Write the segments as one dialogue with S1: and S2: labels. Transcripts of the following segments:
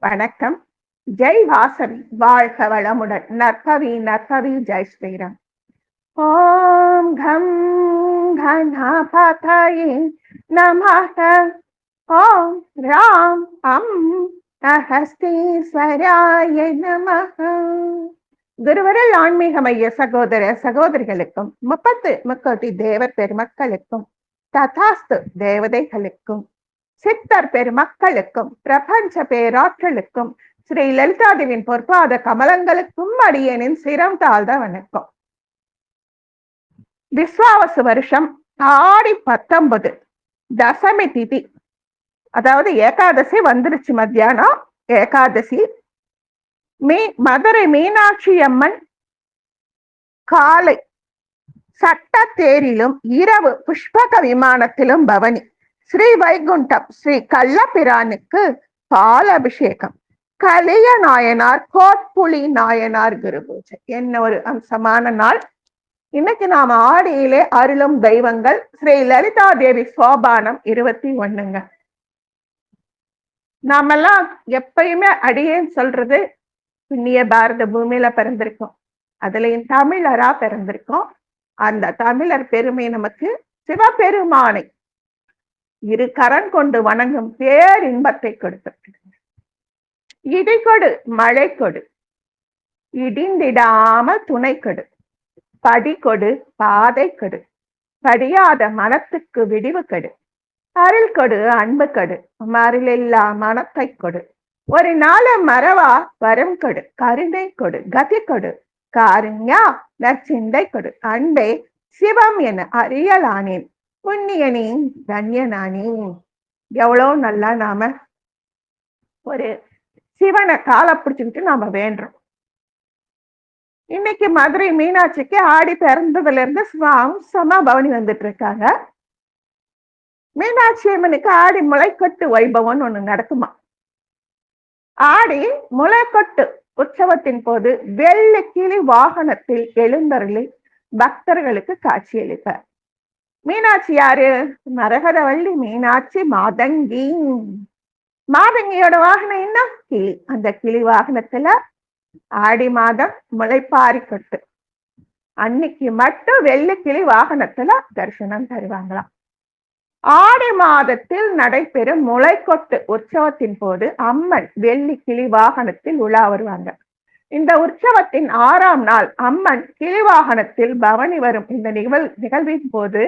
S1: வணக்கம். ஜெய் வாசவி, வாழ்க வளமுடன். நற்பவி நற்பவி, ஜெய் ஸ்ரீராம். ஓம் கம் கணபதயே நமஹ. ஓம் ராம் அகஸ்தீஸ்வராய நமஹ. குருவரல் ஆன்மீக மைய சகோதர சகோதரிகளுக்கும் 30 தேவர் பெருமக்களுக்கும் ததாஸ்து தேவதைகளுக்கும் சித்தர் பெருமக்களுக்கும் பிரபஞ்ச பேராற்றலுக்கும் ஸ்ரீ லலிதாதேவியின் பொற்பாத கமலங்களுக்கும் அடியேனின் சிரம் தாழ்ந்த வணக்கம். விஸ்வாவசு வருஷம் ஆடி 19 தசமி திதி, அதாவது ஏகாதசி வந்துருச்சு. மத்தியானம் ஏகாதசி. மதுரை மீனாட்சி அம்மன் காலை சட்ட தேரிலும் இரவு புஷ்பக விமானத்திலும் பவனி. ஸ்ரீ வைகுண்டம் ஸ்ரீ கள்ளபிரானுக்கு பால் அபிஷேகம். கலிய நாயனார் கோட்புலி நாயனார் குரு பூஜை. என்ன ஒரு அம்சமான நாள். இன்னைக்கு நாம ஆடியிலே அருளும் தெய்வங்கள் ஸ்ரீ லலிதா தேவி சோபானம் 21ங்க. நாமெல்லாம் எப்பயுமே அடியேன்னு சொல்றது புண்ணிய பாரத பூமியில பிறந்திருக்கோம். அதுலயும் தமிழரா பிறந்திருக்கோம். அந்த தமிழர் பெருமை நமக்கு சிவபெருமானை இரு கரண் கொண்டு வணங்கும் பேரின்பத்தை கொடுத்திருக்கிறது. இடி கொடு, மழை கொடு, இடிந்திடாமல் துணை கொடு, படி கொடு, பாதை கொடு, படியாத மனத்துக்கு விடிவு கொடு, அருள் கொடு, அன்பு கொடு, மருளெல்லா மனத்தை கொடு, ஒரு நாள மறவா வரம் கொடு, கருணை கொடு, கதி கொடு, காருண்யா நற்சிந்தை கொடு, அன்பே சிவம் என அறியலானேன், புண்ணியனே தன்யனானே. எவ்வளவு நல்லா நாம ஒரு சிவனை காலை பிடிச்சுக்கிட்டு நாம வேண்டுறோம். இன்னைக்கு மதுரை மீனாட்சிக்கு ஆடி பிறந்ததுல இருந்து அம்சமா பவனி வந்துட்டு இருக்காங்க. மீனாட்சி அம்மனுக்கு ஆடி முளைக்கொட்டு வைபவம்னு ஒண்ணு நடக்குமா. ஆடி முளைக்கொட்டு உற்சவத்தின் போது வெள்ளி கிளி வாகனத்தில் எழுந்தருளி பக்தர்களுக்கு காட்சியளிப்பார். மீனாட்சி யாரு? மரகதவள்ளி மீனாட்சி மாதங்கி. மாதங்கியோட வாகனம் என்ன? கிளி. அந்த கிளி வாகனத்துல ஆடி மாதம் முளைப்பாரி கொட்டு அன்னைக்கு மட்டும் வெள்ளி கிளி வாகனத்துல தரிசனம் தருவாங்களாம். ஆடி மாதத்தில் நடைபெறும் முளைக்கொட்டு உற்சவத்தின் போது அம்மன் வெள்ளி கிளி வாகனத்தில் உலா வருவாங்க. இந்த உற்சவத்தின் 6ஆம் நாள் அம்மன் கிளி வாகனத்தில் பவனி வரும். இந்த நிகழ்வின் போது,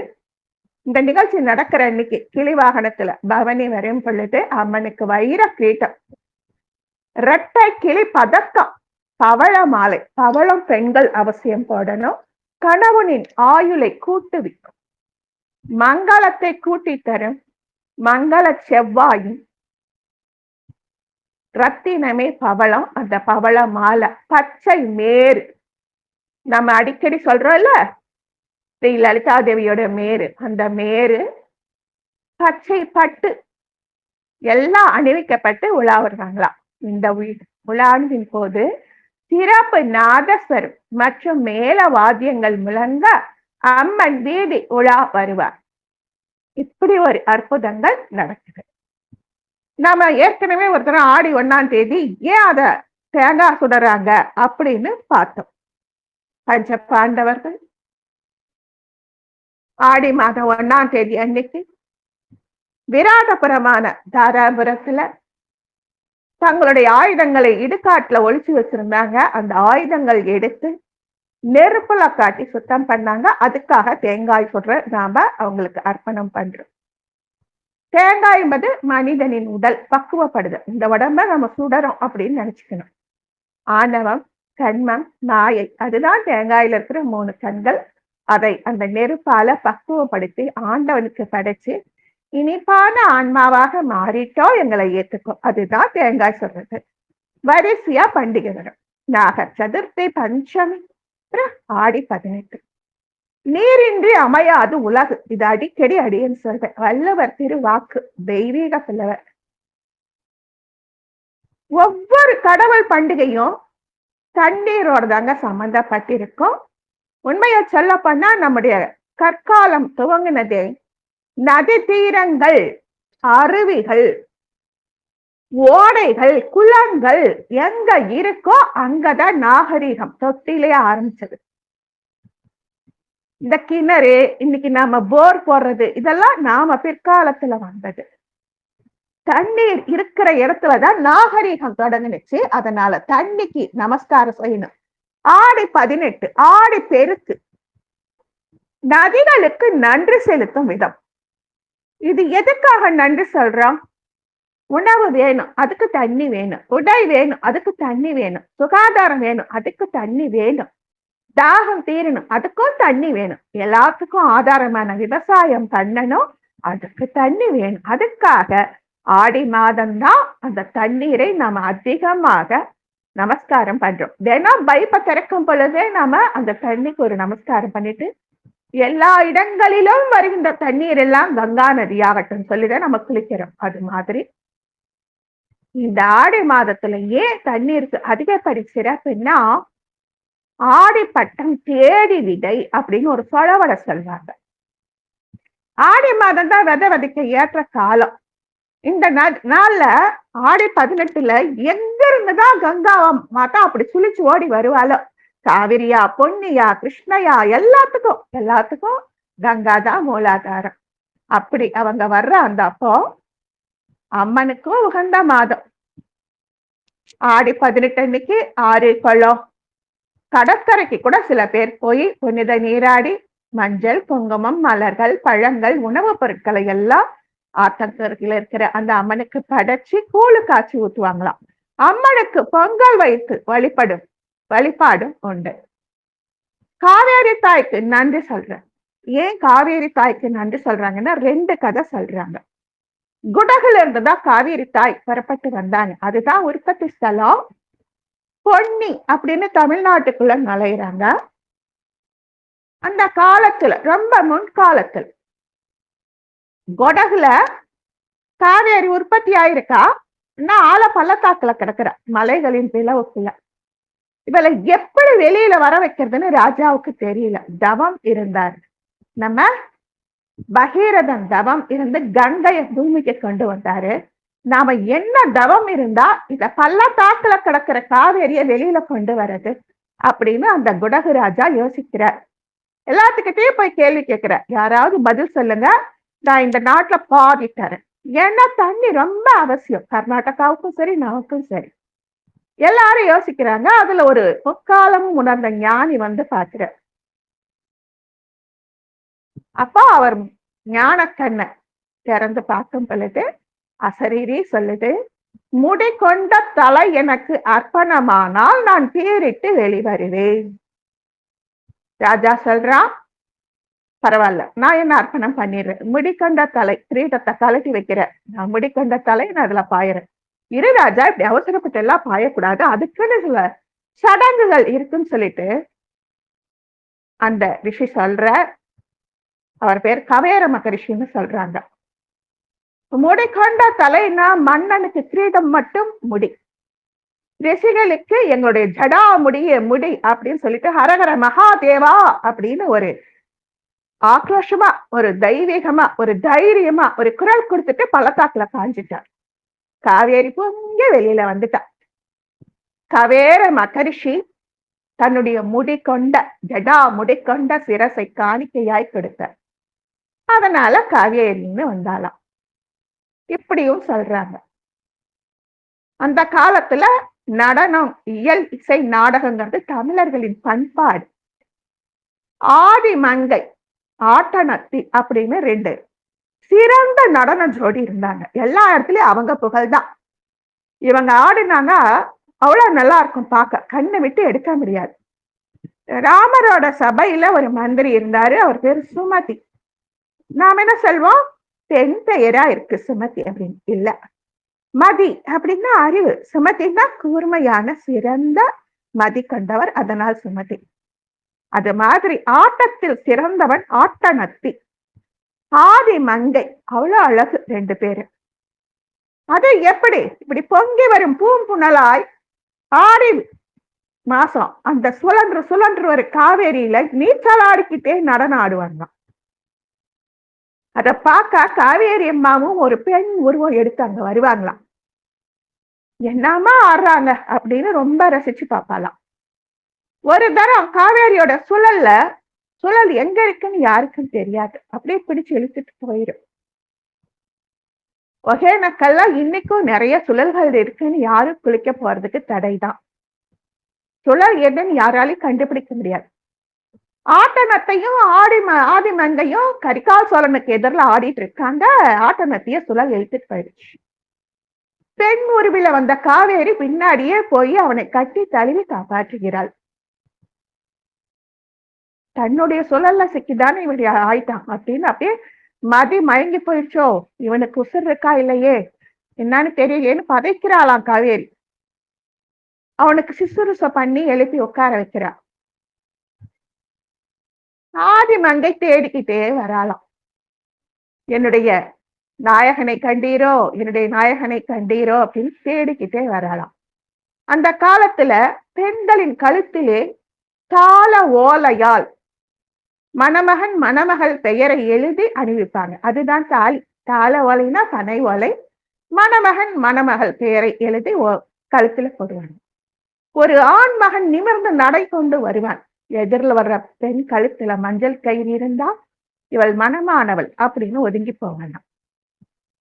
S1: இந்த நிகழ்ச்சி நடக்கிற அன்னைக்கு கிளி வாகனத்துல பவனி வரும் பொழுது அம்மனுக்கு வைர கிரீட்டம், இரட்டை கிளி பதக்கம், பவள மாலை. பவளம் பெண்கள் அவசியம் போடணும். கணவனின் ஆயுளை கூட்டுவிக்கும், மங்களத்தை கூட்டி தரும் மங்கள செவ்வாயும், ரத்தினமே பவளம். அந்த பவள மாலை, பச்சை மேரு. நம்ம அடிக்கடி சொல்றோம்ல ஸ்ரீ லலிதா தேவியோட மேரு. அந்த மேரு, பச்சை பட்டு எல்லாம் அணிவிக்கப்பட்டு உலா வருவாங்களாம். இந்த உலாவின் போது சிறப்பு நாதஸ்வரம் மற்றும் மேல வாத்தியங்கள் முழங்க அம்மன் வீதி உலா வருவார். இப்படி ஒரு அற்புதங்கள் நடக்குது. நாம ஏற்கனவே ஒரு தடவை ஆடி 1ஆம் தேதி ஏன் அத தேங்காய் சுடறாங்க அப்படின்னு பார்த்தோம். பஞ்ச பாண்டவர்கள் ஆடி மாதம் 1ஆம் தேதி அன்னைக்கு விராடபுரமான தாராபுரத்துல தங்களுடைய ஆயுதங்களை இடுகாட்டுல ஒழிச்சு வச்சிருந்தாங்க. அந்த ஆயுதங்கள் எடுத்து நெருப்புல காட்டி சுத்தம் பண்ணாங்க. அதுக்காக தேங்காய் சுடுற நாம அவங்களுக்கு அர்ப்பணம் பண்றோம். தேங்காய் என்பது மனிதனின் உடல் பக்குவப்படுது. இந்த உடம்ப நம்ம சுடறோம் அப்படின்னு நினைச்சுக்கணும். ஆணவம், கண்மம், மாயை, அதுதான் தேங்காயில இருக்கிற 3 கண்கள். அதை அந்த நெருப்பால பக்குவப்படுத்தி ஆண்டவனுக்கு படைச்சு இனிப்பான ஆன்மாவாக மாறிட்டோ எங்களை ஏத்துக்கோ. அதுதான் தேங்காய் சொல்றது. வரிசையா பண்டிகை வரும். நாகர் சதுர்த்தி, பஞ்சமி, ஆடி 18. நீரின்றி அமையாது உலகு. இது அடிக்கடி அடியேன்னு சொல்றேன். வள்ளுவர் திருவாக்கு, தெய்வீக புலவர். ஒவ்வொரு கடவுள் பண்டிகையும் தண்ணீரோட தாங்க சம்பந்தப்பட்டிருக்கும். உண்மையை சொல்ல போனா நம்முடைய கற்காலம் துவங்கினதே நதி தீரங்கள், அருவிகள், ஓடைகள், குளங்கள் எங்க இருக்கோ அங்கதான் நாகரீகம் தொட்டிலே ஆரம்பிச்சது. இந்த கிணறு, இன்னைக்கு நாம போர் போடுறது, இதெல்லாம் நாம பிற்காலத்துல வந்தது. தண்ணீர் இருக்கிற இடத்துலதான் நாகரீகம் தொடங்குனுச்சு. அதனால தண்ணிக்கு நமஸ்காரம் செய்யணும். ஆடி 18 ஆடி பெருக்கு, நதிகளுக்கு நன்றி செலுத்தும் விதம். இது எதுக்காக நன்றி சொல்றோம்? உணவு வேணும், அதுக்கு தண்ணி வேணும். உடை வேணும், அதுக்கு தண்ணி வேணும். சுகாதாரம் வேணும், அதுக்கு தண்ணி வேணும். தாகம் தீரணும், அதுக்கும் தண்ணி வேணும். எல்லாத்துக்கும் ஆதாரமான விவசாயம் பண்ணணும், அதுக்கு தண்ணி வேணும். அதுக்காக ஆடி மாதம்தான் அந்த தண்ணீரை நாம அதிகமாக நமஸ்காரம் பண்றோம். தினம் பைப்பை திறக்கும் பொழுதே நாம அந்த தண்ணிக்கு ஒரு நமஸ்காரம் பண்ணிட்டு, எல்லா இடங்களிலும் வருகின்ற தண்ணீர் எல்லாம் கங்கா நதியாகட்டும் சொல்லிதான் நம்ம குளிக்கிறோம். அது மாதிரி இந்த ஆடி மாதத்துல ஏன் தண்ணீருக்கு அதிகப்படி சிறப்புன்னா, ஆடி பட்டம் தேடி விதை அப்படின்னு ஒரு சொலவட சொல்வாங்க. ஆடி மாதம் தான் விதை விதைக்க ஏற்ற காலம். இந்த நாள்ல ஆடி 18ல எங்க இருந்துதான் கங்கா மாதா அப்படி சுழிச்சு ஓடி வருவாளோ, காவிரியா, பொன்னியா, கிருஷ்ணயா, எல்லாத்துக்கும் கங்கா தான் மூலாதாரம். அப்படி அவங்க வர்ற அந்த அப்போ அம்மனுக்கும் உகந்த மாதம். ஆடி 18 அன்னைக்கு ஆறு, குளம், கடற்கரைக்கு கூட சில பேர் போய் புனித நீராடி மஞ்சள், குங்குமம், மலர்கள், பழங்கள், உணவுப் பொருட்களை எல்லாம் ஆத்தங்கரையில இருக்கிற அந்த அம்மனுக்கு படைச்சு கூழு காய்ச்சி ஊத்துவாங்களாம். அம்மனுக்கு பொங்கல் வைத்து வழிபாடும் உண்டு. காவேரி தாய்க்கு நன்றி சொல்றேன். ஏன் காவேரி தாய்க்கு நன்றி சொல்றாங்கன்னா, 2 கதை சொல்றாங்க. குடகுல இருந்துதான் காவேரி தாய் புறப்பட்டு வந்தாங்க. அதுதான் உற்பத்தி ஸ்தலம். பொன்னி அப்படின்னு தமிழ்நாட்டுக்குள்ள நுழையிறாங்க. அந்த காலத்துல, ரொம்ப முன்காலத்துல கொடகுல காவேரி உற்பத்தி ஆயிருக்கா, ஆழ பள்ளத்தாக்குல கிடக்குற மலைகளின் பிளவுக்குள்ள. இவளை எப்படி வெளியில வர வைக்கிறதுன்னு ராஜாவுக்கு தெரியல. தவம் இருந்தார். நம்ம பகீரதன் தவம் இருந்து கங்கைய பூமிக்கு கொண்டு வந்தாரு. நாம என்ன தவம் இருந்தா இத பள்ளத்தாக்குல கிடக்கிற காவேரிய வெளியில கொண்டு வர்றது அப்படின்னு அந்த குடகு ராஜா யோசிக்கிறார். எல்லாத்துக்கிட்டே போய் கேள்வி கேட்கிறார். யாராவது பதில் சொல்லுங்க, நான் இந்த நாட்டுல பாதி தரேன். ஏன்னா தண்ணி ரொம்ப அவசியம், கர்நாடகாவுக்கும் சரி நமக்கும் சரி. எல்லாரும் யோசிக்கிறாங்க. அதுல ஒரு முக்காலமும் உணர்ந்த ஞானி வந்து பாக்குறார். அப்போ அவர் ஞான கண்ணை திறந்து பார்க்கும் பொழுது அசரீரி சொல்லுது, முடி கொண்ட தலை எனக்கு அர்ப்பணமானால் நான் பேரிட்டு வெளிவருவேன். ராஜா சொல்றான், பரவாயில்ல, நான் என்ன அர்ப்பணம் பண்ணிடுறேன். முடிக்கொண்ட தலை, கிரீடத்தை கலட்டி வைக்கிறேன், நான் முடிக்கொண்ட தலை நான் அதுல பாயிறேன். இரு ராஜா, இப்படி அவசரப்பட்டு எல்லாம் பாயக்கூடாது, அதுக்குன்னு சில சடங்குகள் இருக்குன்னு சொல்லிட்டு அந்த ரிஷி சொல்ற. அவர் பேர் கவேர மகரிஷின்னு சொல்றாங்க. முடி கொண்ட தலைனா மன்னனுக்கு கிரீடம் மட்டும் முடி, ரிஷிகளுக்கு எங்களுடைய ஜடா முடி அப்படின்னு சொல்லிட்டு ஹரஹர மகாதேவா அப்படின்னு ஒரு ஆக்ரோஷமா, ஒரு தெய்வீகமா, ஒரு தைரியமா ஒரு குரல் கொடுத்துட்டு பள்ளத்தாக்குல காஞ்சிட்டார். காவேரி பொங்க வெளியில வந்துட்டார். கவேர மகரிஷி தன்னுடைய ஜடா முடி கொண்ட சிரசை காணிக்கையாய் கொடுத்தார். அதனால காவேரின்னு வந்தாலாம். இப்படியும் சொல்றாங்க. அந்த காலத்துல நடனம், இயல், இசை, நாடகங்கிறது தமிழர்களின் பண்பாடு. ஆதி மங்கை, ஆட்டனத்தி அப்படின்னு 2 சிறந்த நடன ஜோடி இருந்தாங்க. எல்லா இடத்துலயும் அவங்க புகழ்தான். இவங்க ஆடினாங்க, அவ்வளவு நல்லா இருக்கும் பார்க்க, கண்ணை விட்டு எடுக்க முடியாது. ராமரோட சபையில ஒரு மந்திரி இருந்தாரு. அவர் பேரு சுமதி. நாம என்ன சொல்வோம், பெண் பெயரா இருக்கு சுமதி அப்படின்னு. இல்ல, மதி அப்படின்னா அறிவு, சுமதினா கூர்மையான சிறந்த மதி கொண்டவர், அதனால் சுமதி. அது மாதிரி ஆட்டத்தில் சிறந்தவன் ஆட்டனத்தி. ஆதி மங்கை, அவ்வளவு அழகு 2 பேரு. அது எப்படி, இப்படி பொங்கி வரும் பூம்புணலாய் ஆடி மாசம் அந்த சுழன்று ஒரு காவேரியில நீச்சல் ஆடிக்கிட்டே நடனம் ஆடுவாங்க. அத பார்க்க காவேரி அம்மாவும் ஒரு பெண் உருவம் எடுத்து அங்க வருவாங்களாம். என்னமா ஆடுறாங்க அப்படின்னு ரொம்ப ரசிச்சு பார்ப்பாளாம். ஒரு தரம் காவேரியோட சுழல் எங்க இருக்குன்னு யாருக்கும் தெரியாது, அப்படியே பிடிச்சு இழுத்துட்டு போயிடும். ஒகேனக்கல்ல இன்னைக்கும் நிறைய சுழல்கள் இருக்குன்னு யாரும் குளிக்க போறதுக்கு தடைதான். சுழல் எதுன்னு யாராலையும் கண்டுபிடிக்க முடியாது. ஆட்டனத்தையும் ஆதிமங்கையும் கரிகால் சோழனுக்கு எதிரில் ஆடிட்டு இருக்காங்க. ஆட்டனத்தைய சுழல் இழுத்துட்டு போயிடுச்சு. பெண் உருவில வந்த காவேரி பின்னாடியே போய் அவனை கட்டி தழுவி காப்பாற்றுகிறாள். தன்னுடைய சுழல்ல சிக்கிதானே இவன் ஆயிட்டான் அப்படின்னு அப்படியே மதி மயங்கி போயிடுச்சோ, இவனுக்கு உசுர் இருக்கா இல்லையே என்னன்னு தெரியலேன்னு பதைக்கிறாளாம் காவேரி. அவனுக்கு சிசுருச பண்ணி எழுப்பி உட்கார வைக்கிறா. ஆதிமங்கை தேடிக்கிட்டே வராளாம். என்னுடைய நாயகனை கண்டீரோ, என்னுடைய நாயகனை கண்டீரோ அப்படின்னு தேடிக்கிட்டே வரலாம். அந்த காலத்துல பெண்களின் கழுத்திலே தாள ஓலையால் மணமகன் மணமகள் பெயரை எழுதி அணிவிப்பாங்க. அதுதான் தாலி. தாள ஓலைனா பனை ஓலை. மணமகன் மணமகள் பெயரை எழுதி கழுத்துல போடுவாங்க. ஒரு ஆண் மகன் நிமிர்ந்து நடை கொண்டு வருவான். எதிரில் வர்ற பெண் கழுத்துல மஞ்சள் கயிறு இருந்தா இவள் மனமானவள் அப்படின்னு ஒதுங்கி போவான்.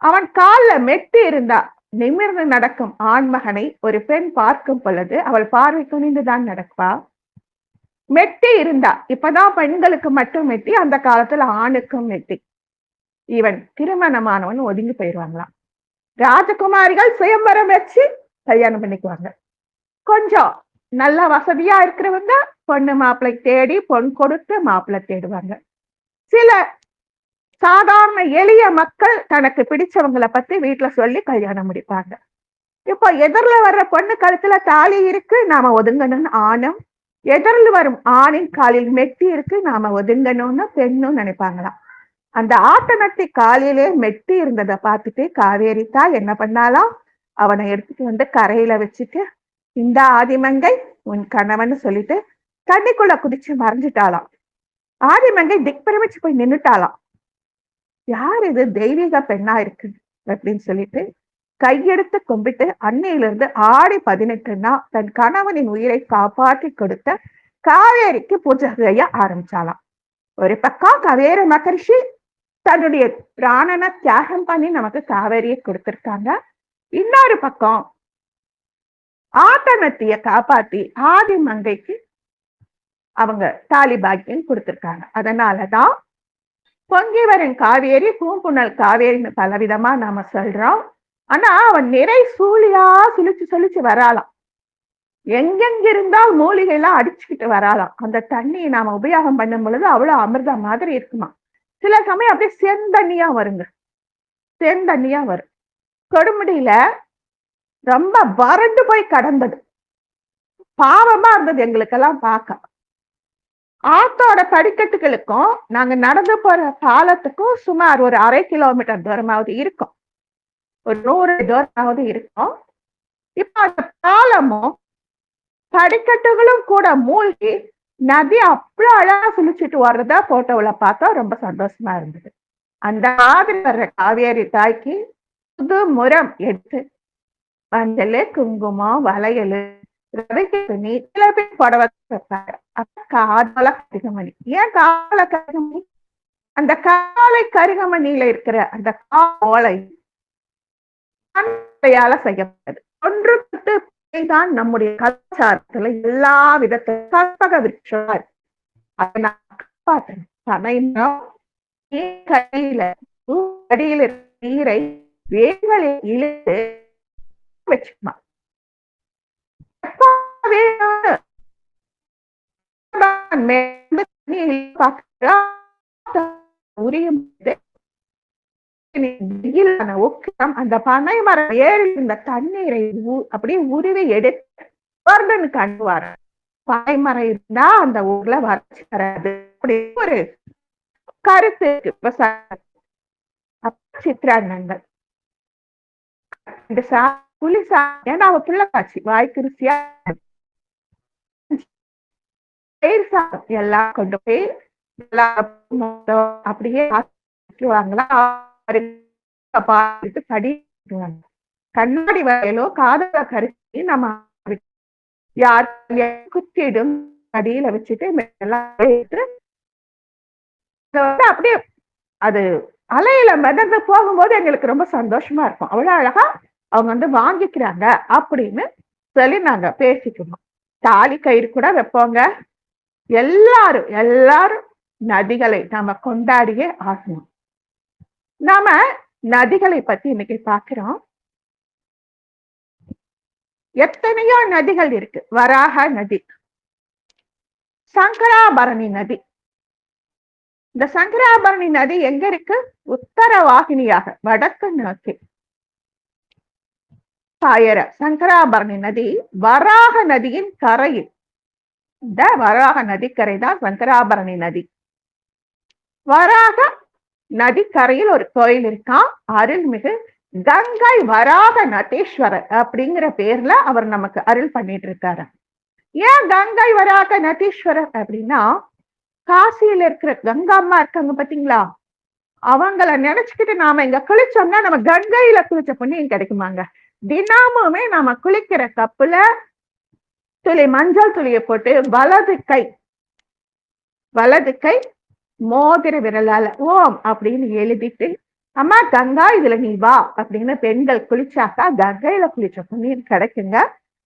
S1: அவன் கால்ல மெட்டி இருந்தா நிமிர்ந்து நடக்கும் ஆண்மகனை ஒரு பெண் பார்க்கும் பொழுது அவள் பார்வை துணிந்துதான் நடப்பா. மெட்டி இருந்தா, இப்பதான் பெண்களுக்கு மட்டும் மெட்டி, அந்த காலத்துல ஆணுக்கும் மெட்டி, இவன் திருமணமானவன் ஒதுங்கி போயிடுவாங்களாம். ராஜகுமாரிகள் சுயம்பரம் வச்சு கல்யாணம் பண்ணிக்குவாங்க. கொஞ்சம் நல்ல வசதியா இருக்கிறவங்க பொண்ணு மாப்பிள்ளை தேடி பொன் கொடுத்து மாப்பிள்ளை தேடுவாங்க. சில சாதாரண எளிய மக்கள் தனக்கு பிடிச்சவங்களை பத்தி வீட்டுல சொல்லி கல்யாணம் முடிப்பாங்க. இப்போ எதிரில் வர்ற பொண்ணு கழுத்துல தாலி இருக்கு, நாம ஒதுங்கணும்னு ஆணும், எதிரில் வரும் ஆணின் காலில் மெட்டி இருக்கு, நாம ஒதுங்கணும்னு பெண்ணும் நினைப்பாங்களாம். அந்த ஆட்டனத்தி காலிலே மெட்டி இருந்ததை பார்த்துட்டு காவேரி தாய் என்ன பண்ணாலாம், அவனை எடுத்துட்டு வந்து கரையில வச்சுட்டு, இந்த ஆதிமங்கை உன் கணவன் சொல்லிட்டு தண்ணிக்குள்ள குதிச்சு மறைஞ்சிட்டாளாம். ஆதிமங்கை திக்பிரமிச்சு போய் நின்னுட்டாளாம். யார் இது, தெய்வீக பெண்ணா இருக்கு அப்படின்னு சொல்லிட்டு கையெடுத்து கும்பிட்டு அன்னையிலிருந்து ஆடி 18 தன் கணவனின் உயிரை காப்பாற்றி கொடுத்த காவேரிக்கு பூஜை செய்ய ஆரம்பிச்சாலாம். ஒரு பக்கம் காவேரி மகரிஷி தன்னுடைய பிராணனை தியாகம் பண்ணி நமக்கு காவேரியை கொடுத்திருக்காங்க. இன்னொரு பக்கம் ஆட்டனத்திய காப்பாத்தி ஆதிமங்கைக்கு அவங்க தாலி பாக்கியம் கொடுத்திருக்காங்க. அதனாலதான் பொங்கிவரின் காவேரி பூம்புணல் காவேரின்னு பலவிதமா நாம சொல்றோம். ஆனா அவன் நிறை சூழியா சுழிச்சு வராலாம். எங்கெங்கிருந்தால் மூலிகை எல்லாம் அடிச்சுக்கிட்டு வராலாம். அந்த தண்ணியை நாம உபயோகம் பண்ணும் பொழுது அவ்வளவு அமிர்தம் மாதிரி இருக்குமா. சில சமயம் அப்படியே செந்தண்ணியா வருங்க, செந்தண்ணியா வரும். கொடுமுடியில ரொம்ப வறண்டு போய் கடந்தது, பாவமா இருந்தது எங்களுக்கெல்லாம் பார்க்க. ஆத்தோட படிக்கட்டுகளுக்கும் நாங்க நடந்து போற பாலத்துக்கும் சுமார் ஒரு 1/2 கிலோமீட்டர் தூரமாவது இருக்கும், ஒரு 100 தூரமாவது இருக்கும். இப்ப அந்த பாலமும் படிக்கட்டுகளும் கூட மூழ்கி நதி அவ்வளவு அழகா சுழிச்சிட்டு வர்றதா போட்டோல பார்த்தா ரொம்ப சந்தோஷமா இருந்தது. அந்த மாதிரி வர்ற காவேரி தாய்க்கு புது முறம் எடுத்து மஞ்சள் குங்குமம் வளையல் துணி சில பேர் புடவை வைப்பாங்க. காதல கருகமணி. ஏன் காதல கருகமணி? அந்த காலை கருகமணியில இருக்கிற அந்த ஓலை செய்யப்பட்டது. ஒன்று தான் நம்முடைய கலாச்சாரத்துல எல்லா விதத்திலும் கற்பக விருட்சம் கையில அடியில் நீரை வேர்களில் இழுத்து வச்சுக்கணும். அந்த பனை மரம் ஏறி இந்த தண்ணீரை அப்படியே உருவி எடுத்து வருடனுக்கு அனுப்புவார். பனை மரம் இருந்தா அந்த ஊர்ல வறட்சி வராது அப்படி ஒரு கருத்து விவசாய சித்திராண்டங்கள். புலிசா ஏன்னா அவ பிள்ளை காட்சி வாய்க்கு ருசியா எல்லாம் கொண்டு போய் அப்படியே படிவாங்க. கண்ணாடி வரையிலோ காதல கருத்தி நம்ம யார் குத்திடும் அடியில வச்சுட்டு அப்படியே அது அலையில மிதந்து போகும்போது எங்களுக்கு ரொம்ப சந்தோஷமா இருக்கும். அவ்வளவு அழகா அவங்க வந்து வாங்கிக்கிறாங்க அப்படின்னு சொல்லி நாங்க பேசிக்கணும். தாலி கயிறு கூட வைப்போங்க. எல்லாரும் எல்லாரும் நதிகளை நாம கொண்டாடியே ஆகணும். நாம நதிகளை பத்தி இன்னைக்கு பாக்குறோம். எத்தனையோ நதிகள் இருக்கு. வராக நதி, சங்கராபரணி நதி. இந்த சங்கராபரணி நதி எங்க இருக்கு? உத்தரவாகினியாக வடக்கு நோக்கி பாயற சங்கராபரணி நதி வராக நதியின் கரையில். இந்த வராக நதிக்கரை தான் சங்கராபரணி நதி. வராக நதிக்கரையில் ஒரு கோயில் இருக்கான். அருள்மிகு கங்கை வராக நதீஸ்வரர் அப்படிங்கிற பேர்ல அவர் நமக்கு அருள் பண்ணிட்டு இருக்காரு. ஏன் கங்கை வராக நதீஸ்வரர் அப்படின்னா, காசியில இருக்கிற கங்கா அம்மா இருக்காங்க பாத்தீங்களா, அவங்கள நினைச்சுக்கிட்டு நாம இங்க குளிச்சோம்னா நம்ம கங்கையில குளிச்ச புண்ணியம் கிடைக்குமாங்க. தினமுமே நாம குளிக்கிற கப்புல துளி மஞ்சள் துளியை போட்டு வலது கை மோதிர விரலால ஓம் அப்படின்னு எழுதிட்டு, அம்மா கங்கா இதுல நீ வா அப்படின்னு பெண்கள் குளிச்சாக்கா கங்கையில குளிச்ச புண்ணியம் கிடைக்குங்க.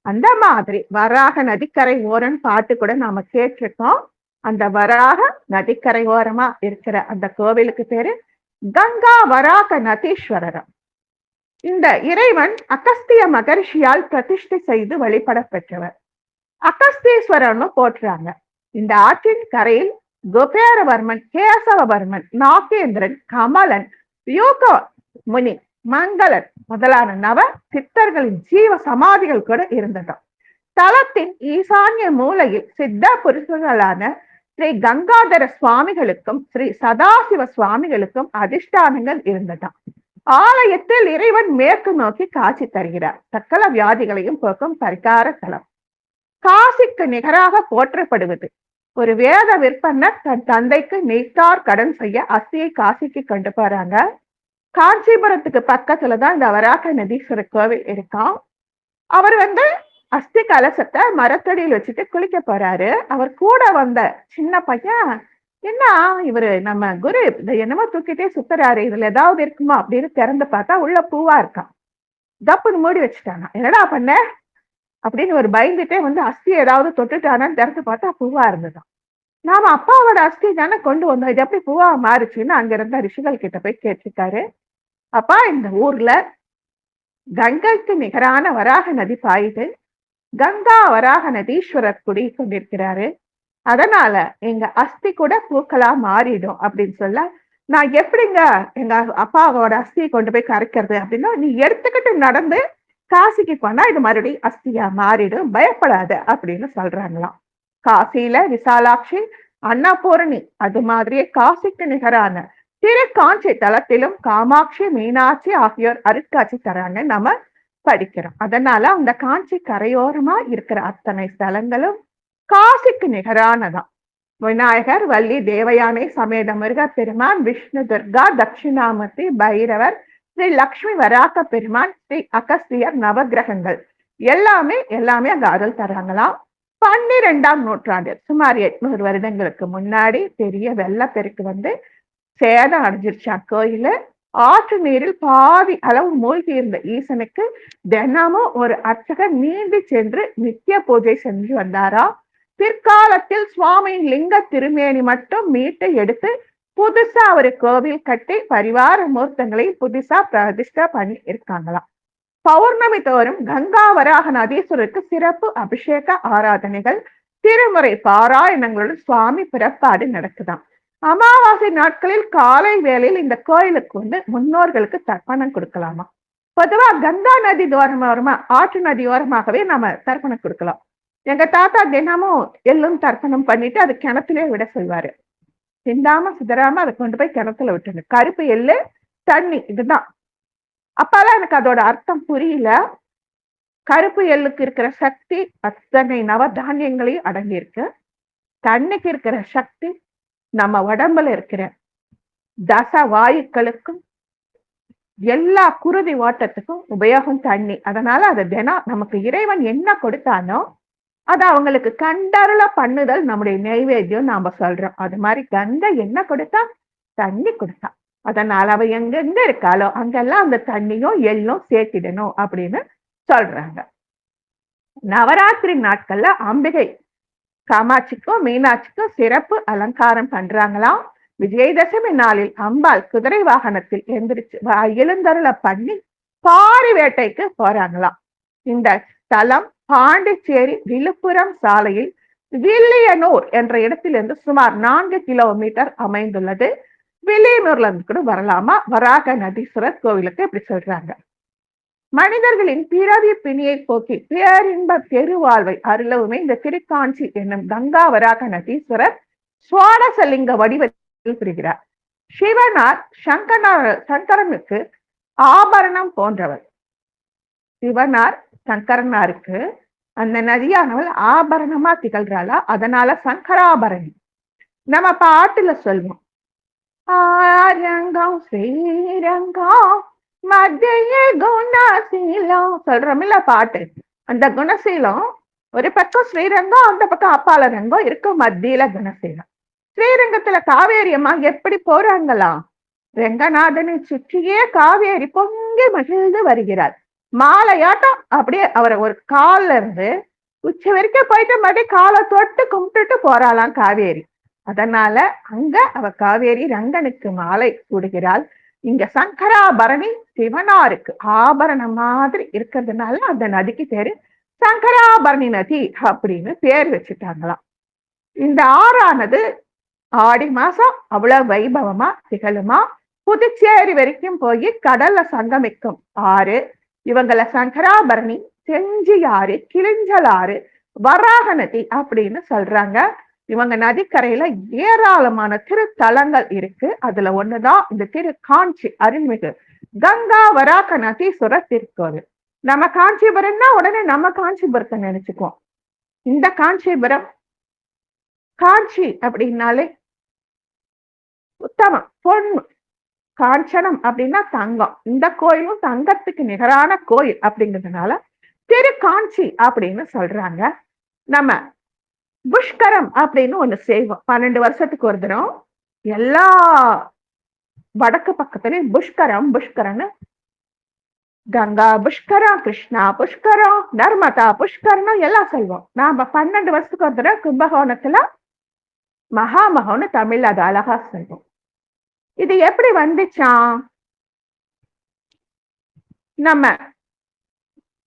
S1: அந்த மாதிரி வராக நதிக்கரை ஓரன் பாட்டு கூட நாம கேட்டிருக்கோம். அந்த வராக நதிக்கரை ஓரமா இருக்கிற அந்த கோவிலுக்கு பேரு கங்கா வராக நதீஸ்வரரம். இந்த இறைவன் அகஸ்திய மகர்ஷியால் பிரதிஷ்டை செய்து வழிபட பெற்றவர். அகஸ்தீஸ்வரர்னு போற்றுறாங்க. இந்த ஆற்றின் கரையில் குபேரவர்மன், கேசவவர்மன், நாகேந்திரன், கமலன், யோக முனி, மங்களன் முதலான நவ சித்தர்களின் ஜீவ சமாதிகள் கூட இருந்ததாம். தலத்தின் ஈசான்ய மூலையில் சித்த புருஷர்களான ஸ்ரீ கங்காதர சுவாமிகளுக்கும் ஸ்ரீ சதாசிவ சுவாமிகளுக்கும் அதிஷ்டானங்கள் இருந்ததாம். ஆலயத்தில் இறைவன் மேற்கு நோக்கி காட்சி தருகிறார். சகல வியாதிகளையும் போக்கும் பரிகார தலம். காசிக்கு நிகராக போற்றப்படுவது. ஒரு வேத விற்பனர் தன் தந்தைக்கு நெய்த்தார் கடன் செய்ய அஸ்தியை காசிக்கு கொண்டு போறாங்க. காஞ்சிபுரத்துக்கு பக்கத்துலதான் இந்த வராக நதீஸ்வரர் கோவில் இருக்கான். அவர் வந்து அஸ்தி கலசத்தை மரத்தடியில் வச்சுட்டு குளிக்க போறாரு. அவர் கூட வந்த சின்ன பையன், என்ன இவரு நம்ம குரு இதை என்னமோ தூக்கிட்டே சுத்துறாரு, இதுல ஏதாவது இருக்குமா அப்படின்னு திறந்து பார்த்தா உள்ள பூவா இருக்கான். தப்புன்னு மூடி வச்சுட்டாங்க. என்னடா பண்ண அப்படின்னு ஒரு பயந்துட்டே வந்து அஸ்தி ஏதாவது தொட்டுட்டானான்னு திறந்து பார்த்தா பூவா இருந்ததான். நாம அப்பாவோட அஸ்தி தானே கொண்டு வந்தோம், இது எப்படி பூவா மாறுச்சுன்னு அங்க இருந்த ரிஷிகள் கிட்ட போய் கேட்டிருக்காரு. அப்பா, இந்த ஊர்ல கங்கைக்கு நிகரான வராக நதி பாயுது. கங்கா வராக நதீஸ்வரர் குடி கொண்டிருக்கிறாரு. அதனால எங்க அஸ்தி கூட பூக்களா மாறிடும் அப்படின்னு சொல்ல, நான் எப்படிங்க எங்க அப்பாவோட அஸ்தியை கொண்டு போய் கரைக்கிறது அப்படின்னா, நீ எடுத்துக்கிட்டு நடந்து காசிக்கு போனா இது மறுபடியும் அஸ்தியா மாறிடும், பயப்படாத அப்படின்னு சொல்றாங்களாம். காசியில விசாலாட்சி, அன்னபூரணி, அது மாதிரியே காசிக்கு நிகரான திரு காஞ்சி தலத்திலும் காமாட்சி, மீனாட்சி ஆகியோர் அருட்காட்சி தராங்க நம்ம படிக்கிறோம். அதனால அந்த காஞ்சி கரையோரமா இருக்கிற அத்தனை ஸ்தலங்களும் காசிக்கு நிகரானதான். விநாயகர், வள்ளி, தேவயானை சமேத முருக பெருமான், விஷ்ணு, துர்கா, தட்சிணாமூர்த்தி, பைரவர், ஸ்ரீ லக்ஷ்மி வராக பெருமான், ஸ்ரீ அகஸ்தியர், நவகிரகங்கள் எல்லாமே அங்க அருள் தராங்களாம். 12ஆம் நூற்றாண்டு சுமார் 800 வருடங்களுக்கு முன்னாடி பெரிய வெள்ளப்பெருக்கு வந்து சேதம் அடைஞ்சிருச்சா கோயிலு. ஆற்று நீரில் பாதி அளவு மூழ்கி இருந்த ஈசனுக்கு தினமும் ஒரு அர்ச்சகர் நீந்தி சென்று நித்திய பூஜை செஞ்சு வந்தாரா. பிற்காலத்தில் சுவாமியின் லிங்க திருமேனி மட்டும் மீட்டு எடுத்து புதுசா ஒரு கோவில் கட்டி பரிவார மூர்த்தங்களை புதுசா பிரதிஷ்டை பண்ணி இருக்காங்களாம். பௌர்ணமி தோறும் கங்கா வராக நதீஸ்வரருக்கு சிறப்பு அபிஷேக ஆராதனைகள், திருமுறை பாராயணங்களுடன் சுவாமி பிறப்பாடு நடக்குதாம். அமாவாசை நாட்களில் காலை வேளையில் இந்த கோயிலுக்கு வந்து முன்னோர்களுக்கு தர்ப்பணம் கொடுக்கலாமா. பொதுவா கங்கா நதி ஓரமா ஆற்று நதி ஓரமாகவே நாம தர்ப்பணம் கொடுக்கலாம். எங்க தாத்தா தினமும் எள்ளும் தர்ப்பணம் பண்ணிட்டு அது கிணத்துலயே விட சொல்வாரு. சிந்தாம சிதறாம அதை கொண்டு போய் கிணத்துல விட்டுருங்க. கருப்பு எள்ளு தண்ணி இதுதான். அப்பெல்லாம் எனக்கு அதோட அர்த்தம் புரியல. கருப்பு எள்ளுக்கு இருக்கிற சக்தி அத்தனை நவதானியங்களையும் அடங்கி இருக்கு. தண்ணிக்கு இருக்கிற சக்தி நம்ம உடம்புல இருக்கிற தச வாயுக்களுக்கும் எல்லா குருதி ஓட்டத்துக்கும் உபயோகம் தண்ணி. அதனால அதை தினம் நமக்கு இறைவன் என்ன கொடுத்தானோ அது அவங்களுக்கு கண்டருள பண்ணுதல் நம்முடைய நைவேத்தியம் நாம சொல்றோம். அது மாதிரி கங்கை என்ன கொடுத்தா? தண்ணி கொடுத்தா. அதனால அவ எங்கெங்க இருக்காளோ அங்கெல்லாம் அந்த தண்ணியும் எள்ளும் சேர்த்திடணும் அப்படின்னு சொல்றாங்க. நவராத்திரி நாட்கள்ல அம்பிகை காமாட்சிக்கும் மீனாட்சிக்கும் சிறப்பு அலங்காரம் பண்றாங்களாம். விஜயதசமி நாளில் அம்பாள் குதிரை வாகனத்தில் எழுந்தருள பண்ணி பாரி வேட்டைக்கு போறாங்களாம். இந்த தலம் பாண்டிச்சேரி விழுப்புரம் சாலையில் வில்லியனூர் என்ற இடத்திலிருந்து சுமார் 4 கிலோமீட்டர் அமைந்துள்ளது. வில்லியனூர்ல இருந்து கூட வரலாமா. வராக நதீஸ்வரர் கோவிலுக்கு இப்படி சொல்றாங்க. மனிதர்களின் பிறவி பிணியை போக்கி பேரின்ப பெருவாழ்வை அருளவுமே இந்த திருக்காஞ்சி என்னும் கங்கா வராக நதீஸ்வரர் சுவாடசலிங்க வடிவத்தில் புரிகிறார். சிவனார் சங்கரனுக்கு ஆபரணம் போன்றவர். சிவனார் சங்கரனாருக்கு அந்த நதியானவள் ஆபரணமா திகழ்றாளா. அதனால சங்கராபரணி. நம்ம பாட்டுல சொல்வோம், ஆரங்கம் ஸ்ரீரங்கம் மத்திய குணசீலம் சொல்றோம்ல பாட்டு. அந்த குணசீலம் ஒரு பக்கம் ஸ்ரீரங்கம், அந்த பக்கம் அப்பால ரங்கம் இருக்கும், மத்தியில குணசீலம். ஸ்ரீரங்கத்துல காவேரி அம்மா எப்படி போறாங்களாம்? ரெங்கநாதனை சுற்றியே காவேரி பொங்கி மகிழ்ந்து வருகிறார். மாலையாட்டம் அப்படியே அவரை ஒரு கால்ல இருந்து உச்சி வரைக்கும் போயிட்டு மறுபடியும் காலை தொட்டு கும்பிட்டுட்டு போறாளாம் காவேரி. அதனால அங்க அவ காவேரி ரங்கனுக்கு மாலை சூடுகிறாள். இங்க சங்கராபரணி சிவனாருக்கு ஆபரணம் மாதிரி இருக்கிறதுனால அந்த நதிக்கு பேரு சங்கராபரணி நதி அப்படின்னு பேர் வச்சுட்டாங்களாம். இந்த ஆறானது ஆடி மாசம் அவ்வளவு வைபவமா திகழுமா. புதுச்சேரி வரைக்கும் போய் கடல்ல சங்கமிக்கும் ஆறு. இவங்கள சங்கராபரணி, செஞ்சியாறு, கிளிஞ்சலாறு, வராக நதி அப்படின்னு சொல்றாங்க. இவங்க நதிக்கரையில ஏராளமான திருத்தலங்கள் இருக்கு. அதுல ஒண்ணுதான் இந்த திருக்காஞ்சி அருள்மிகு கங்கா வராக நதீஸ்வரர் திருக்கோவில். நம்ம காஞ்சிபுரம்னா உடனே நம்ம காஞ்சிபுரத்தை நினைச்சுக்குவோம். இந்த காஞ்சிபுரம், காஞ்சி அப்படின்னாலே உத்தமம், பொண்ணு. காஞ்சனம் அப்படின்னா தங்கம். இந்த கோயிலும் தங்கத்துக்கு நிகரான கோயில் அப்படிங்கிறதுனால திருக்காஞ்சி அப்படின்னு சொல்றாங்க. நம்ம புஷ்கரம் அப்படின்னு ஒண்ணு செய்வோம். 12 வருஷத்துக்கு ஒரு தினம் எல்லா வடக்கு பக்கத்துலயும் புஷ்கரம் புஷ்கரம்னு, கங்கா புஷ்கரம், கிருஷ்ணா புஷ்கரம், நர்மதா புஷ்கரம் எல்லாம் சொல்வோம். நாம 12 வருஷத்துக்கு ஒரு தடவை கும்பகோணத்துல மகாமகம்னு தமிழ் அது அழகா சொல்வோம். இது எப்படி வந்துச்சான்? நம்ம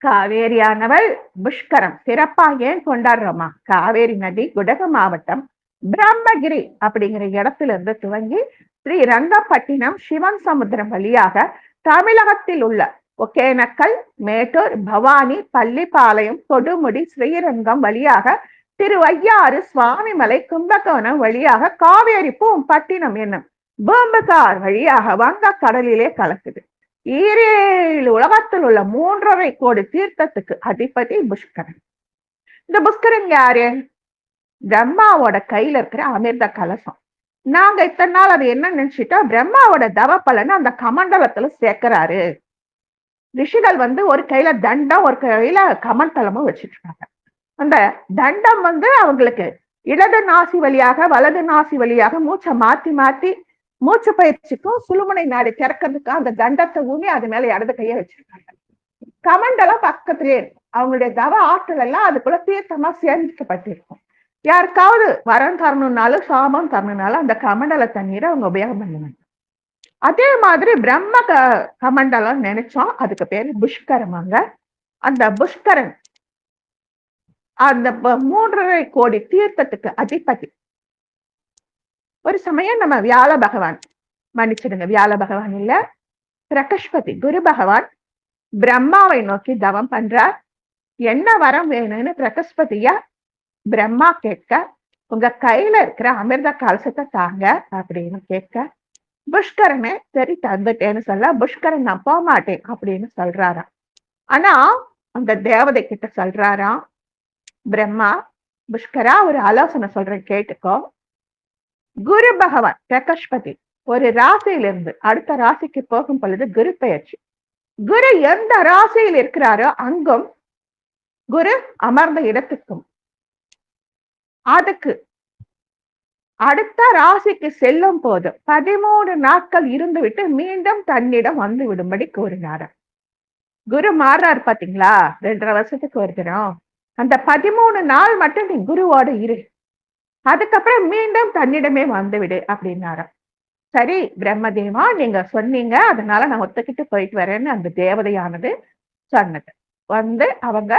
S1: காவேரியானவள் புஷ்கரம் சிறப்பா ஏன் கொண்டாடுறோமா? காவேரி நதி குடகு மாவட்டம் பிரம்மகிரி அப்படிங்கிற இடத்துல இருந்து துவங்கி ஸ்ரீரங்கப்பட்டினம், சிவன் சமுத்திரம் வழியாக தமிழகத்தில் உள்ள ஒகேனக்கல், மேட்டூர், பவானி, பள்ளிப்பாளையம், கொடுமுடி, ஸ்ரீரங்கம் வழியாக திருவையாறு, சுவாமிமலை, கும்பகோணம் வழியாக காவேரி பூம்பட்டினம் என்னும் பூம்புகார் வழியாக வங்க கடலிலே கலக்குது. 7 உலகத்தில் உள்ள 3.5 கோடி தீர்த்தத்துக்கு அதிபதி புஷ்கரன். இந்த புஷ்கரன் யாரு? பிரம்மாவோட கையில இருக்கிற அமிர்த கலசம். நாங்க இத்தனை நாள் அது என்ன நினைச்சிட்டோம், பிரம்மாவோட தவ பலனை அந்த கமண்டலத்துல சேர்க்கிறாரு. ரிஷிகள் ஒரு கையில தண்டம், ஒரு கையில கமண்டலமும் வச்சுட்டு இருக்காங்க. அந்த தண்டம் அவங்களுக்கு இடது நாசி வழியாக வலது நாசி வழியாக மூச்சை மாத்தி மாத்தி மூச்சு பயிற்சிக்கும் சுழுமுனை நாடி திறக்கிறதுக்கும் அந்த தண்டத்தை ஊனி அது மேல இடது கையை வச்சிருக்காங்க. கமண்டலம் பக்கத்திலே இருக்கும். அவங்களுடைய தவ ஆற்றல் எல்லாம் அதுக்குள்ள தீர்த்தமா சேர்ந்துக்கப்பட்டிருக்கும். யாருக்காவது வரம் தரணும்னாலும் சாபம் தரணும்னாலும் அந்த கமண்டல தண்ணீரை அவங்க உபயோகம் பண்ணுவாங்க. அதே மாதிரி பிரம்ம கமண்டலம் நினைச்சோம், அதுக்கு பேரு புஷ்கரமாங்க. அந்த புஷ்கரன் அந்த 3.5 கோடி தீர்த்தத்துக்கு அதிபதி. ஒரு சமயம் நம்ம வியாழ பகவான், மன்னிச்சிடுங்க, வியாழ பகவான் இல்ல, பிரகஸ்பதி குரு பகவான் பிரம்மாவை நோக்கி தவம் பண்றார். என்ன வரம் வேணும்னு பிரகஸ்பதியா பிரம்மா கேட்க, உங்க கையில இருக்கிற அமிர்த கலசத்தை தாங்க அப்படின்னு கேட்க, புஷ்கரனே சரி தந்துட்டேன்னு சொல்ல, புஷ்கரன் நான் போக மாட்டேன் அப்படின்னு சொல்றாராம். ஆனா அந்த தேவதை கிட்ட சொல்றாராம் பிரம்மா, புஷ்கரா ஒரு ஆலோசனை சொல்றேன் கேட்டுக்கோ. குரு பகவான் பிரகஸ்பதி ஒரு ராசியிலிருந்து அடுத்த ராசிக்கு போகும் பொழுது குரு பெயர்ச்சி. குரு எந்த ராசியில் இருக்கிறாரோ அங்கும் குரு அமர்ந்த இடத்துக்கும் அதுக்கு அடுத்த ராசிக்கு செல்லும் போது 13 நாட்கள் இருந்துவிட்டு மீண்டும் தன்னிடம் வந்து விடும்படி கூறினார். குரு மாறுறாரு பாத்தீங்களா, 2.5 வருஷத்துக்கு ஒரு தினம். அந்த 13 நாள் மட்டும் நீ குருவோட இரு, அதுக்கப்புறம் மீண்டும் தன்னிடமே வந்துவிடு அப்படின்னாரு. சரி பிரம்மதேவா, நீங்க சொன்னீங்க, அதனால நான் ஒத்துக்கிட்டு போயிட்டு வரேன்னு அந்த தேவதையானது சொன்னது. வந்து அவங்க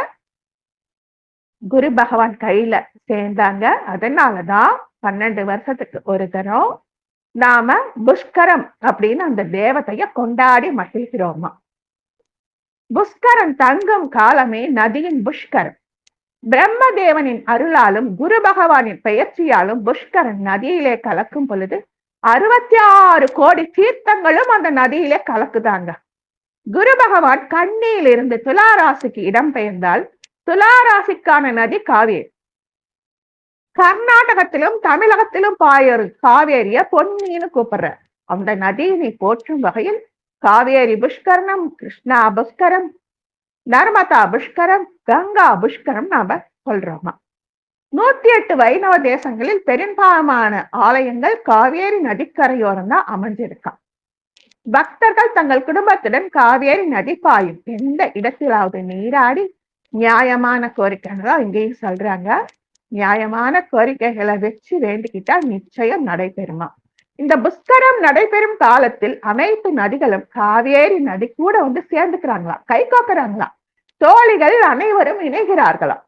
S1: குரு பகவான் கையில சேர்ந்தாங்க. அதனாலதான் 12 வருஷத்துக்கு ஒரு தரம் நாம புஷ்கரம் அப்படின்னு அந்த தேவதைய கொண்டாடி மகிழ்கிறோமா. புஷ்கரன் தங்கும் காலமே நதியின் புஷ்கரம். பிரம்மதேவனின் அருளாலும் குரு பகவானின் பெயர்ச்சியாலும் புஷ்கரன் நதியிலே கலக்கும் பொழுது 66 கோடி தீர்த்தங்களும் அந்த நதியிலே கலக்குதாங்க. குரு பகவான் கன்னியில் இருந்து துளாராசிக்கு இடம் பெயர்ந்தால் துளாராசிக்கான நதி காவேரி. கர்நாடகத்திலும் தமிழகத்திலும் பாயொரு காவேரிய பொன்னின்னு கூப்பிடுற அந்த நதியினை போற்றும் வகையில் காவேரி புஷ்கரணம், கிருஷ்ணா புஷ்கரம், நர்மதா புஷ்கரம், கங்கா புஷ்கரம் நாம சொல்றோமா. 108 வைணவ தேசங்களில் பெரும்பாலான ஆலயங்கள் காவேரி நதிக்கரையோரம் தான் அமைஞ்சிருக்கான். பக்தர்கள் தங்கள் குடும்பத்துடன் காவேரி நதி பாயும் எந்த இடத்திலாவது நீராடி நியாயமான கோரிக்கைகளா இங்கேயும் சொல்றாங்க. நியாயமான கோரிக்கைகளை வச்சு வேண்டிக்கிட்டா நிச்சயம் நடைபெறுமா. இந்த புஷ்கரம் நடைபெறும் காலத்தில் அனைத்து நதிகளும் காவேரி நதி கூட வந்து சேர்ந்துக்கிறாங்களா, கை கோக்குறாங்களா, தோழிகள் அனைவரும் இணைகிறார்களாம்.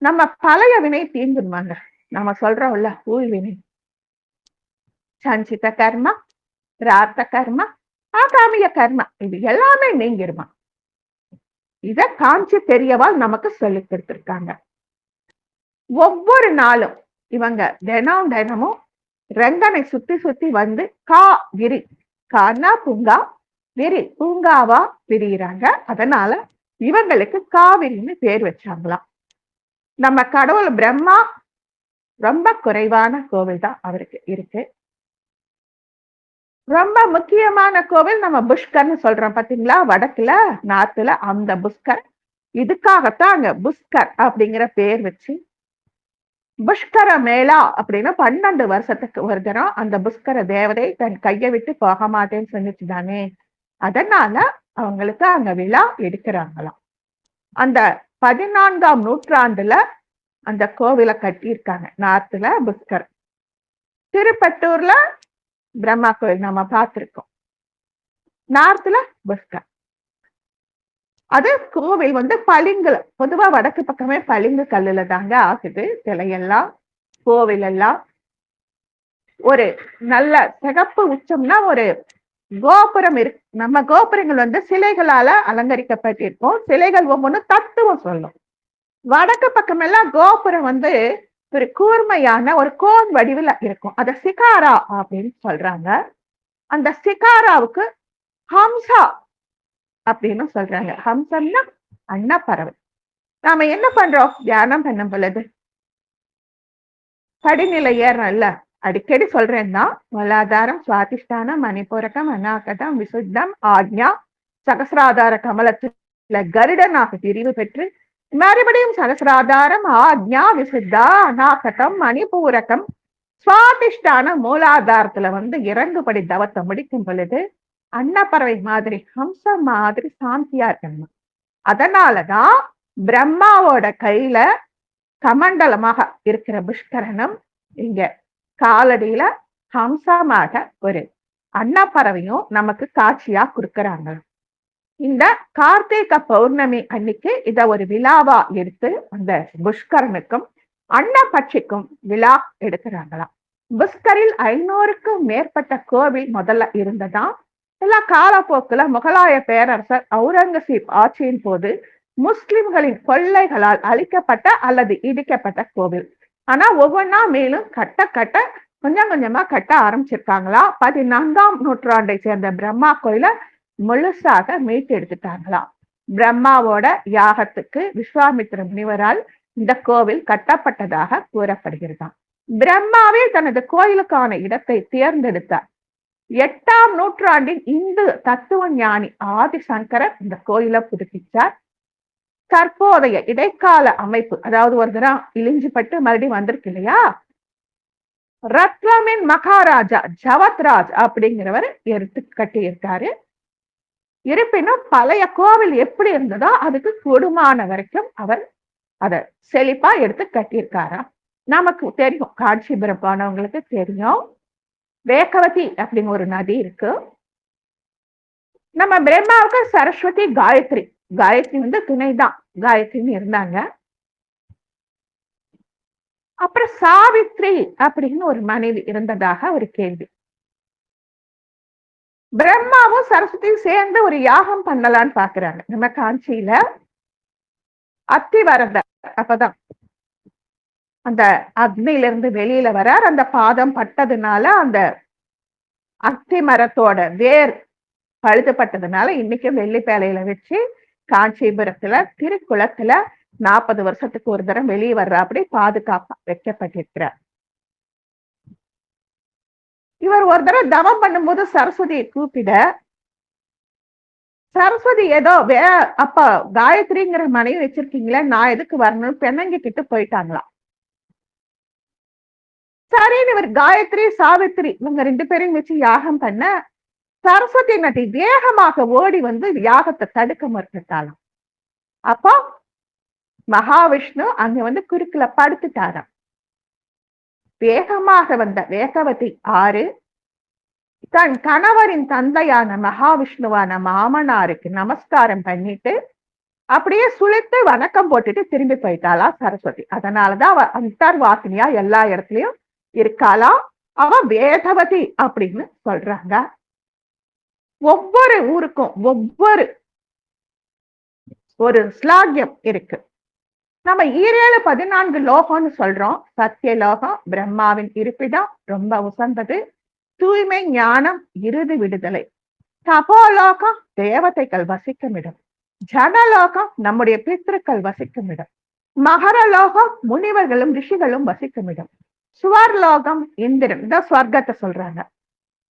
S1: நம்ம பழைய வினை தீந்துருவாங்க. நம்ம சொல்றோம்ல, ஊழ் வினை, சஞ்சித கர்மா, பிரார்த்த கர்மா, ஆகாமிய கர்மா, இது எல்லாமே நீங்கிருமா. இத காஞ்சி தெரியவால் நமக்கு சொல்லி கொடுத்திருக்காங்க. ஒவ்வொரு நாளும் இவங்க தினமும் ரங்கனை சுத்தி சுத்தி வந்து விரி, கானா பூங்கா, விரி பூங்காவா விரிகிறாங்க. அதனால இவங்களுக்கு காவிரின்னு பேர் வச்சாங்களாம். நம்ம கடவுள் பிரம்மா ரொம்ப குறைவான கோவில் தான் அவருக்கு இருக்கு. ரொம்ப முக்கியமான கோவில் நம்ம புஷ்கர்னு சொல்றோம் பாத்தீங்களா, வடக்குல நார்த்துல அந்த புஷ்கர். இதுக்காகத்தான் அங்க புஷ்கர் அப்படிங்கிற பேர் வச்சு புஷ்கர மேளா அப்படின்னு 12 வருஷத்துக்கு ஒரு தரம் அந்த புஷ்கர தேவதை தன் கையை விட்டு போக மாட்டேன்னு சொல்லிச்சுதானே, அதனால அவங்களுக்கு அங்க விழா எடுக்கிறாங்களாம். அந்த 14ஆம் நூற்றாண்டுல அந்த கோவிலை கட்டியிருக்காங்க. நார்த்துல புஷ்கர், திருப்பட்டூர்ல பிரம்மா கோவில் நம்ம பார்த்திருக்கோம். நார்த்துல புஷ்கர். அது கோவில் வந்து பளிங்குல, பொதுவா வடக்கு பக்கமே பளிங்கு கல்லுல தாங்க ஆகுது சிலையெல்லாம், கோவில் எல்லாம். ஒரு நல்ல சிகப்பு உச்சம்னா ஒரு கோபுரம் இருக்கு. நம்ம கோபுரங்கள் வந்து சிலைகளால அலங்கரிக்கப்பட்டிருக்கும். சிலைகள் ஒவ்வொன்றும் தத்துவம் சொல்லும். வடக்கு பக்கம் எல்லாம் கோபுரம் வந்து ஒரு கூர்மையான ஒரு கோன் வடிவில் இருக்கும். அத சிகாரா அப்படின்னு சொல்றாங்க. அந்த சிகாராவுக்கு ஹம்சா அப்படின்னு சொல்றாங்க. ஹம்சம்னா அன்னப்பறவை. நாம என்ன பண்றோம், தியானம் பண்ணும் பொழுது படிநிலை ஏறல, அடிக்கடி சொல்றேன்னா மூலாதாரம், சுவாதிஷ்டானம், மணிப்பூரகம், அநாகதம், விசுத்தம், ஆக்ஞா, சகசிராதார கமலத்துல கருடனாக பிரிவு பெற்று மறுபடியும் சகசிராதாரம், ஆக்ஞா, விசுத்தா, அநாகதம், மணிப்பூரகம், சுவாதிஷ்டான மூலாதாரத்துல வந்து இறங்குபடி தவத்தை முடிக்கும் பொழுது அன்னப்பறவை மாதிரி, ஹம்சம் மாதிரி சாந்தியா இருக்கணும். அதனாலதான் பிரம்மாவோட கையில கமண்டலமாக இருக்கிற புஷ்கரனும் இங்க காலடியில ஹம்சமாக ஒரு அன்னப்பறவையும் நமக்கு காட்சியா கொடுக்கறாங்க. இந்த கார்த்திகை பௌர்ணமி அன்னைக்கு இத ஒரு விழாவா எடுத்து அந்த புஷ்கரனுக்கும் அன்னப்பட்சிக்கும் விழா எடுக்கிறாங்களாம். புஷ்கரில் 500க்கும் மேற்பட்ட கோவில் முதல்ல இருந்ததா. எல்லா காலப்போக்குல முகலாய பேரரசர் அவுரங்கசீப் ஆட்சியின் போது முஸ்லிம்களின் கொள்ளைகளால் அழிக்கப்பட்ட அல்லது இடிக்கப்பட்ட கோவில். ஆனா ஒவ்வொன்னா மேலும் கட்ட கொஞ்சம் கொஞ்சமா கட்ட ஆரம்பிச்சிருக்காங்களா. 14ஆம் நூற்றாண்டை சேர்ந்த பிரம்மா கோயில முழுசாக மீட்டு எடுத்துட்டாங்களாம். பிரம்மாவோட யாகத்துக்கு விஸ்வாமித்திர முனிவரால் இந்த கோவில் கட்டப்பட்டதாக கூறப்படுகிறதாம். பிரம்மாவே தனது கோயிலுக்கான இடத்தை தேர்ந்தெடுத்தார். 8ஆம் நூற்றாண்டின் இந்து தத்துவ ஞானி ஆதிசங்கரர் இந்த கோயிலை புதுப்பிச்சார். தற்போதைய இடைக்கால அமைப்பு, அதாவது ஒரு தரம் இழிஞ்சுபட்டு மறுபடியும் வந்திருக்கு இல்லையா, ரத்லமின் மகாராஜா ஜவத்ராஜ் அப்படிங்கிறவர் எடுத்து கட்டியிருக்காரு. இருப்பினும் பழைய கோவில் எப்படி இருந்ததோ அதுக்கு கூடுமான வரைக்கும் அவர் அதை செழிப்பா எடுத்து கட்டியிருக்காரா. நமக்கு தெரியும், காஞ்சிபுரம் போனவங்களுக்கு தெரியும், வேகவதி அப்படின்னு ஒரு நதி இருக்கு. நம்ம பிரம்மாவுக்கு சரஸ்வதி, காயத்ரி, காயத்ரி வந்து துணைதான், காயத்ரின்னு இருந்தாங்க. அப்புறம் சாவித்ரி அப்படின்னு ஒரு மனைவி இருந்ததாக ஒரு கேள்வி. பிரம்மாவும் சரஸ்வதியும் சேர்ந்து ஒரு யாகம் பண்ணலான்னு பாக்குறாங்க. நம்ம காஞ்சியில அத்திவரத அப்பதான் அந்த அக்னியில இருந்து வெளியில வரார். அந்த பாதம் பட்டதுனால அந்த அத்தி மரத்தோட வேர் பழுதுபட்டதுனால இன்னைக்கு வெள்ளிப்பேலையில வச்சு காஞ்சிபுரத்துல திருக்குளத்துல 40 வருஷத்துக்கு ஒரு தரம் வெளியே வர்ற அப்படி பாதுகாப்பா வைக்கப்பட்டிருக்கிறார். இவர் ஒரு தடவை தவம் பண்ணும்போது சரஸ்வதியை கூப்பிட, சரஸ்வதி ஏதோ அப்ப காயத்ரிங்கிற மனைவி வச்சிருக்கீங்களா, நான் எதுக்கு வரணும்னு பெண்ணங்கிட்டு போயிட்டாங்களாம். சரின்னு இவர் காயத்ரி, சாவித்ரி இவங்க 2 பேரையும் வச்சு யாகம் பண்ண, சரஸ்வதி நதி வேகமாக ஓடி வந்து யாகத்தை தடுக்க மறுத்துட்டாலாம். அப்போ மகாவிஷ்ணு அங்க வந்து குறுக்குல படுத்துட்டாராம். வேகமாக வந்த வேகவதி ஆறு தன் கணவரின் தந்தையான மகாவிஷ்ணுவான மாமனாருக்கு நமஸ்காரம் பண்ணிட்டு அப்படியே சுழித்து வணக்கம் போட்டுட்டு திரும்பி போயிட்டாளா சரஸ்வதி. அதனாலதான் அவ அந்தர்வாசினியா எல்லா இடத்துலயும் இருக்காளா. அவ வேதவதி அப்படின்னு சொல்றாங்க. ஒவ்வொரு ஊருக்கும் ஒவ்வொரு ஒரு ஸ்லாகியம் இருக்கு. நம்ம 14 லோகம்னு சொல்றோம். சத்திய லோகம் பிரம்மாவின் இருப்பிடம், ரொம்ப உசந்தது. தூய்மை, ஞானம், இறுதி விடுதலை. தபோலோகம் தேவதைகள் வசிக்கும் இடம். ஜனலோகம் நம்முடைய பித்ருக்கள் வசிக்கும் இடம். மகரலோகம் முனிவர்களும் ரிஷிகளும் வசிக்கும் இடம். சுவர்லோகம் இந்திரன், இந்த ஸ்வர்க்கத்தை சொல்றாங்க,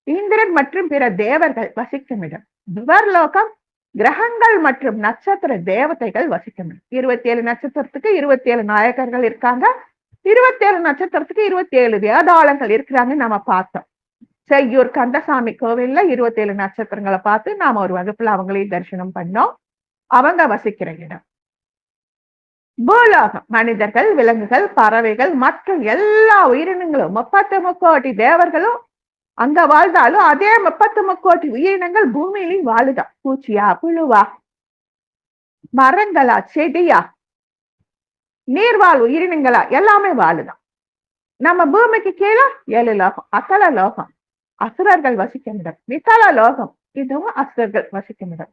S1: இந்திரன் மற்றும் பிற தேவர்கள் வசிக்கும் இடம். துவர்லோகம் கிரகங்கள் மற்றும் நட்சத்திர தேவதைகள் வசிக்கும் இடம். 27 நட்சத்திரத்துக்கு 27 நாயகர்கள் இருக்காங்க. 27 நட்சத்திரத்துக்கு 27 வேதாளங்கள் இருக்கிறாங்கன்னு நம்ம பார்த்தோம். செய்யூர் கந்தசாமி கோவில்ல 27 நட்சத்திரங்களை பார்த்து நாம ஒரு வகுப்புல அவங்களையும் தரிசனம் பண்ணோம். அவங்க வசிக்கிற இடம். பூலோகம் மனிதர்கள், விலங்குகள், பறவைகள் மற்றும் எல்லா உயிரினங்களும் 33 கோடி தேவர்களும் அங்க வாழ்ந்தாலும் அதே 33 கோடி உயிரினங்கள் பூமியிலையும் வாழுதான். பூச்சியா, புழுவா, மரங்களா, செடியா, நீர்வாழ் உயிரினங்களா, எல்லாமே வாழுதான். நம்ம பூமிக்கு கீழே 7 லோகம். அத்தல லோகம் அசுரர்கள் வசிக்கும் இடம். வித்தல லோகம் இதுவும் அசுரர்கள் வசிக்கும் இடம்.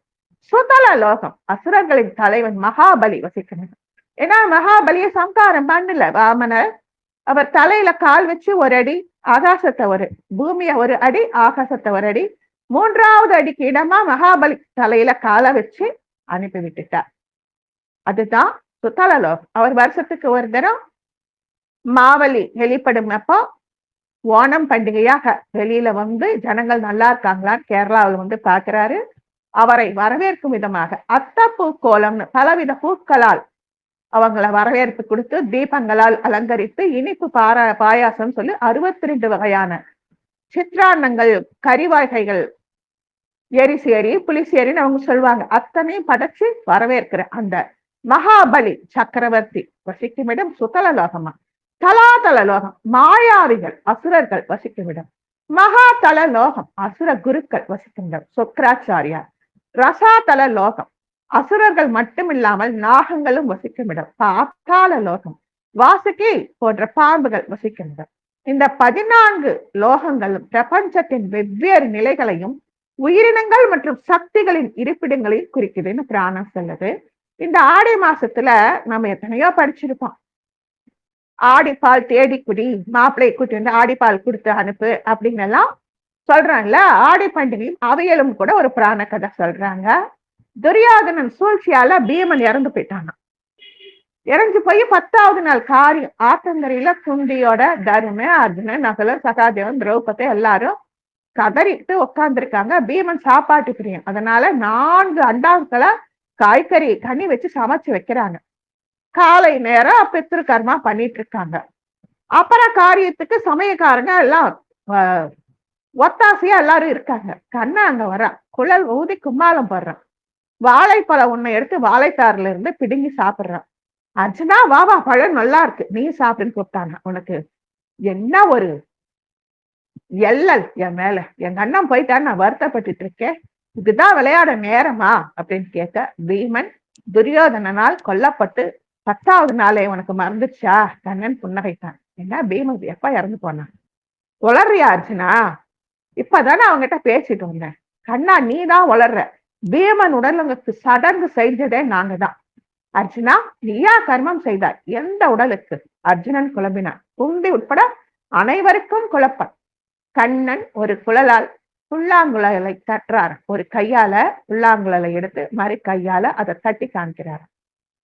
S1: சுதல லோகம் அசுரர்களின் தலைவன் மகாபலி வசிக்கும் இடம். ஏன்னா மகாபலியை சம்காரம் பண்ணல வாமனர். அவர் தலையில கால் வச்சு 1 அடி ஆகாசத்தை, ஒரு பூமிய 1 அடி ஆகாசத்தை 1 அடி, 3வது அடிக்கு இடமா மகாபலி தலையில காலை வச்சு அனுப்பி விட்டுட்டார். அதுதான் சுதல லோகம். அவர் வருஷத்துக்கு ஒரு தரம் மாவலி வெளிப்படும் அப்போ ஓணம் பண்டிகையாக வெளியில வந்து ஜனங்கள் நல்லா இருக்காங்களான்னு கேரளாவில் வந்து பாக்குறாரு. அவரை வரவேற்கும் விதமாக அத்தப்பூ கோலம்னு பலவித பூக்களால் அவங்கள வரவேற்பு கொடுத்து தீபங்களால் அலங்கரித்து இனிப்பு பாயாசம் சொல்லி 62 வகையான சித்ரான்னங்கள், கறிவாய்கைகள், எரிசேரி, புளிசேரின்னு அவங்க சொல்லுவாங்க, அத்தனையும் படைச்சு வரவேற்கிற அந்த மகாபலி சக்கரவர்த்தி வசிக்கும் இடம் சுதல லோகமா. தலாதல லோகம் மாயாவிகள் அசுரர்கள் வசிக்கும் இடம். மகாதல லோகம் அசுர குருக்கள் வசிக்கும் இடம் சுக்ராச்சாரியார். ரசாதல லோகம் அசுரர்கள் மட்டுமில்லாமல் நாகங்களும் வசிக்கும் இடம். பாத்தாள லோகம் வாசுகி போன்ற பாம்புகள் வசிக்கும் இடம். இந்த 14 லோகங்களும் பிரபஞ்சத்தின் வெவ்வேறு நிலைகளையும் உயிரினங்கள் மற்றும் சக்திகளின் இருப்பிடங்களையும் குறிக்குதுன்னு புராணம் சொல்லுது. இந்த ஆடி மாசத்துல நம்ம எத்தனையோ படிச்சிருப்போம். ஆடிப்பால் தேடி குடி, மாப்பிள்ளை கூட்டி வந்து ஆடிப்பால் கொடுத்து அனுப்பு அப்படின்னு எல்லாம் சொல்றாங்கல்ல. ஆடி பண்டிகையும் அவையலும் கூட ஒரு புராண கதை சொல்றாங்க. துரியோதனன் சூழ்ச்சியால பீமன் இறந்து போயிட்டாங்க. இறஞ்சு போய் 10வது நாள் காரியம் ஆத்தங்கரையில குந்தியோட தரும அர்ஜுனன் நகல சகாதேவன் திரௌபதி எல்லாரும் கதறிட்டு உட்கார்ந்துருக்காங்க. பீமன் சாப்பாட்டு பிரியம், அதனால 4 அண்டாக்களை காய்கறி கனி வச்சு சமைச்சு வைக்கிறாங்க. காலை நேரம் பித்ரு கர்மா பண்ணிட்டு இருக்காங்க. அப்புறம் காரியத்துக்கு சமயக்காரங்க எல்லாம் ஒத்தாசையா எல்லாரும் இருக்காங்க. கண்ணன் அங்க வர்றான், குழல் ஊதி கும்மாளம் போடுறான். வாழைப்பழம் ஒண்ணை எடுத்து வாழைத்தாறுல இருந்து பிடுங்கி சாப்பிடுறான். அர்ஜுனா வா வா, பழம் நல்லா இருக்கு, நீ சாப்பிடுன்னு கூப்பிட்டாங்க. உனக்கு என்ன ஒரு எல்லல் என் மேல, எங்க அண்ணன் போயிட்டான்னு நான் வருத்தப்பட்டு இருக்கேன், இதுதான் விளையாட நேரமா அப்படின்னு கேட்க, பீமன் துரியோதனால் கொல்லப்பட்டு 10வது நாளே உனக்கு மறந்துச்சா? கண்ணன் புன்னகைத்தான். என்ன பீமன் எப்ப இறந்து போனான்? உளறியா அர்ஜுனா? இப்பதானே அவங்ககிட்ட பேசிட்டு வந்தேன். கண்ணா நீ தான் உளர்ற. பீமன் உடலுக்கு சடங்கு செஞ்சதே நாங்க தான். அர்ஜுனா நீயா கர்மம் செய்தாய்? எந்த உடலுக்கு? அர்ஜுனன் குழம்பினான். குந்தி உட்பட அனைவருக்கும் குழப்பம். கண்ணன் ஒரு குழலால் புல்லாங்குழலை தட்டுறார். ஒரு கையால புல்லாங்குழலை எடுத்து மறு கையால அதை தட்டி காண்கிறார்.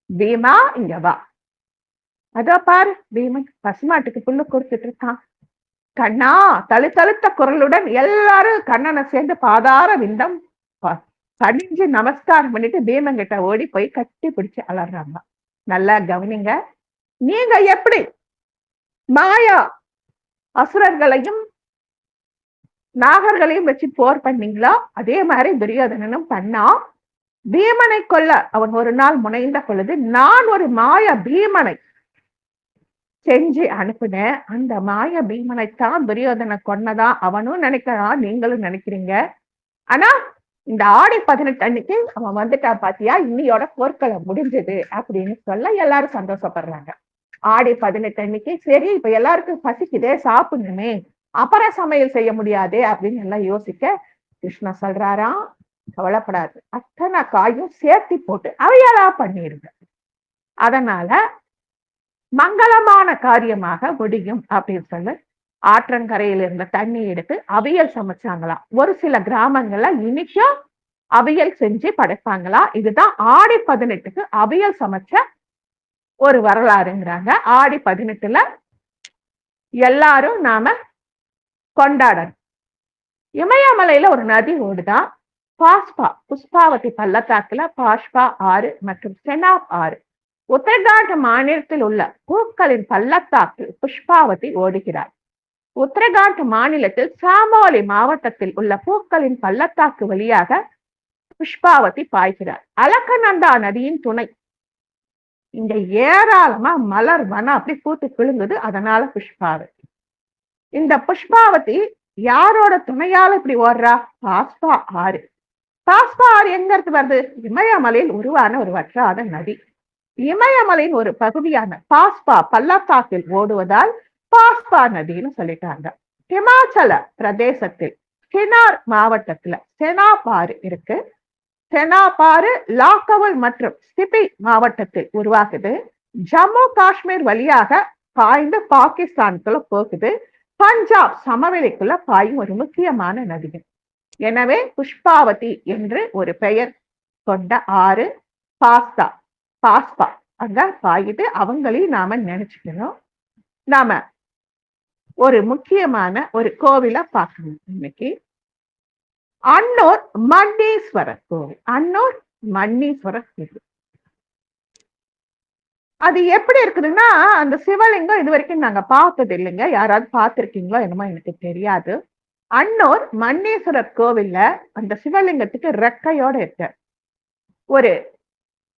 S1: பீமா இங்க வா. அதோ பாரு, பீமன் பசுமாட்டுக்கு புல்லு கொடுத்துட்டு இருக்கான். கண்ணா தழுத்தழுத்த குரலுடன் எல்லாரும் கண்ணனை சேர்ந்து பாதார விந்தம் பணிஞ்சு நமஸ்காரம் பண்ணிட்டு பீமன் கிட்ட ஓடி போய் கட்டி பிடிச்சு அலறாங்க. நல்லா கவனிங்க, நீங்க எப்படி மாயா அசுரர்களையும் நாகர்களையும் வச்சு போர் பண்ணீங்களோ அதே மாதிரி துரியோதனனும் பண்ணா. பீமனை கொல்ல அவன் ஒரு நாள் முனைந்த பொழுது நான் ஒரு மாய பீமனை செஞ்சு அனுப்புனேன். அந்த மாய பீமனைத்தான் துரியோதனை கொன்னதா அவனும் நினைக்கிறான், நீங்களும் நினைக்கிறீங்க. ஆனா இந்த ஆடி 18 அன்னைக்கு அவன் வந்துட்டா பாத்தியா, இன்னையோட போர்க்களம் முடிஞ்சது அப்படின்னு சொல்ல எல்லாரும் சந்தோஷப்படுறாங்க. ஆடி 18 அன்னைக்கு சரி இப்ப எல்லாருக்கும் பசிக்குதே, சாப்பிடணுமே, அப்புறம் சமையல் செய்ய முடியாதே அப்படின்னு எல்லாம் யோசிக்க கிருஷ்ணா சொல்றாராம், கவலைப்படாது, அத்தனை காயும் சேர்த்து போட்டு அவையாளா பண்ணிடுங்க, அதனால மங்களமான காரியமாக முடியும் அப்படின்னு சொல்லி ஆற்றங்கரையில இருந்த தண்ணி எடுத்து அவியல் சமைச்சாங்களாம். ஒரு சில கிராமங்கள்ல இன்னைக்கும் அவியல் செஞ்சு படைப்பாங்களா. இதுதான் ஆடி 18க்கு அவியல் சமைச்ச ஒரு வரலாறுங்கிறாங்க. ஆடி 18ல எல்லாரும் நாம கொண்டாடணும். இமயமலையில ஒரு நதி ஓடுதான், பாஸ்பா, புஷ்பாவதி பள்ளத்தாக்குல பாஷ்பா ஆறு மற்றும் செனாப் ஆறு. உத்தரகாண்ட் மாநிலத்தில் உள்ள பூக்களின் பள்ளத்தாக்கில் புஷ்பாவதி ஓடுகிறார். உத்தரகாண்ட் மாநிலத்தில் சாமோலி மாவட்டத்தில் உள்ள பூக்களின் பள்ளத்தாக்கு வழியாக புஷ்பாவதி பாய்கிறார். அலக்கநந்தா நதியின் துணை இங்க ஏராளமா மலர் வனம் அப்படி பூத்து கிழுங்குது, அதனால புஷ்பாவதி. இந்த புஷ்பாவதி யாரோட துணையால இப்படி ஓடுறா? பாஸ்பா ஆறு. பாஸ்பா ஆறு எங்க இருந்து வருது? இமயமலையில் உருவான ஒரு வற்றாத நதி. இமயமலையின் ஒரு பகுதியான பாஸ்பா பள்ளத்தாக்கில் ஓடுவதால் பாஸ்பா நதினு சொல்லிட்டாங்க. ஹிமாச்சல பிரதேசத்தில் கினார் மாவட்டத்துல செனாபாறு இருக்கு. செனாபாறு லாக்கவல் மற்றும் ஸ்பிதி மாவட்டத்தில் உருவாகுது. ஜம்மு காஷ்மீர் வழியாக பாய்ந்து பாகிஸ்தானுக்குள்ள போகுது. பஞ்சாப் சமவெளிக்குள்ள பாயும் ஒரு முக்கியமான நதி. எனவே புஷ்பாவதி என்று ஒரு பெயர் கொண்ட ஆறு பாஸ்பா அங்க பாயிட்டு அவங்களையும் நாம நினைச்சுக்கணும். நாம ஒரு முக்கியமான ஒரு கோவிலை பார்க்கணும் இன்னைக்கு. அன்னூர் மன்னீஸ்வரர் கோவில். அன்னூர் மன்னீஸ்வரர் கோவில் அது எப்படி இருக்குதுன்னா, அந்த சிவலிங்கம் இது வரைக்கும் நாங்க பார்த்தது இல்லைங்க. யாராவது பார்த்திருக்கீங்களோ என்னமோ எனக்கு தெரியாது. அன்னூர் மன்னீஸ்வரர் கோவில்ல அந்த சிவலிங்கத்துக்கு ரெக்கையோட இருக்க ஒரு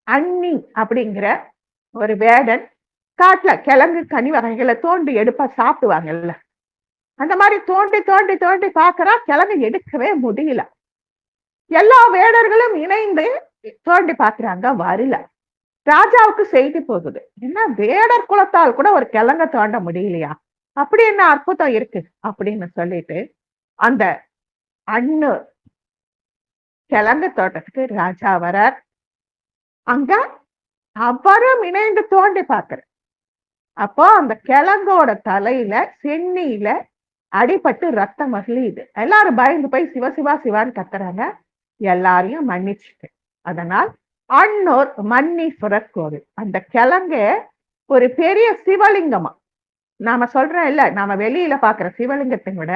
S1: அன்னி அப்படிங்கிற ஒரு வேடன் காட்டுல கிழங்கு கனி வகைகளை தோண்டி எடுப்பா சாப்பிடுவாங்கல்ல, அந்த மாதிரி தோண்டி தோண்டி தோண்டி பாக்குறா, கிழங்கு எடுக்கவே முடியல. எல்லா வேடர்களும் இணைந்து தோண்டி பாக்குறாங்க, வரல. ராஜாவுக்கு செய்தி போகுது, என்ன வேடர் குலத்தால் கூட ஒரு கிழங்க தோண்ட முடியலையா, அப்படி என்ன அற்புதம் இருக்கு அப்படின்னு சொல்லிட்டு அந்த அண்ணு கிழங்கு தோட்டத்துக்கு ராஜா வரார். அங்க அவரும் இணைந்து தோண்டி பார்க்கிற அப்போ அந்த கிழங்கோட தலையில சென்னியில அடிபட்டு ரத்தம் மகிழுது. எல்லாரும் பயந்து போய் சிவ சிவா சிவான்னு கத்துறாங்க. எல்லாரையும் மன்னிச்சுட்டு அதனால் அன்னூர் மன்னீஸ்வரர் கோவில். அந்த கிழங்க ஒரு பெரிய சிவலிங்கமா. நாம சொல்றோம் இல்ல, நாம வெளியில பாக்குற சிவலிங்கத்தை விட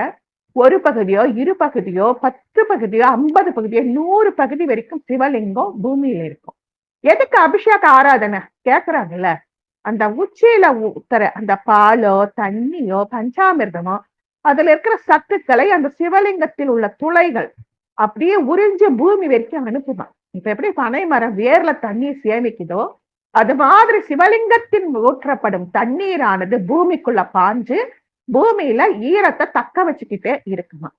S1: ஒரு பகுதியோ, இரு பகுதியோ, 10 பகுதியோ, 50 பகுதியோ, 100 பகுதி வரைக்கும் சிவலிங்கம் பூமியில இருக்கும். எதுக்கு அபிஷேக ஆராதனை கேக்குறாங்கல்ல, அந்த உச்சியில ஊத்துற அந்த பாலோ, தண்ணியோ, பஞ்சாமிர்தமோ, அதுல இருக்கிற சத்துக்களை அந்த சிவலிங்கத்தில் உள்ள துளைகள் அப்படியே உறிஞ்சு பூமி வரைக்கும் அனுப்புமா. இப்ப எப்படி பனை மரம் வேர்ல தண்ணீர் சேமிக்குதோ, அது மாதிரி சிவலிங்கத்தின் ஊற்றப்படும் தண்ணீரானது பூமிக்குள்ள பாஞ்சு பூமியில ஈரத்தை தக்க வச்சுக்கிட்டே இருக்குமா.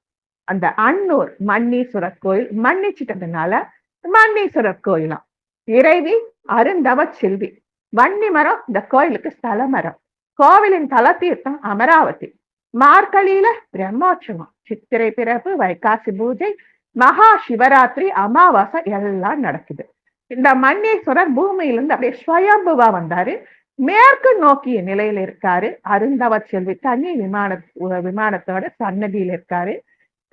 S1: அந்த அன்னூர் மன்னீஸ்வரர் கோயில் மன்னிச்சிட்டதுனால மன்னீஸ்வரர் கோயிலாம். இறைவி அருந்தவ செல்வி. வன்னி மரம் இந்த கோயிலுக்கு ஸ்தல மரம். கோவிலின் தலத்தீர்த்தம் அமராவதி. மார்கழியில பிரம்மோற்சவம், சித்திரை பிறப்பு, வைகாசி பூஜை, மகா சிவராத்திரி, அமாவாசை எல்லாம் நடக்குது. இந்த மன்னீஸ்வரர் பூமியிலிருந்து அப்படியே ஸ்வயம்புவா வந்தாரு. மேற்கு நோக்கிய நிலையில இருக்காரு. அருந்தவ செல்வி தனி விமானத்தோட சன்னதியில இருக்காரு.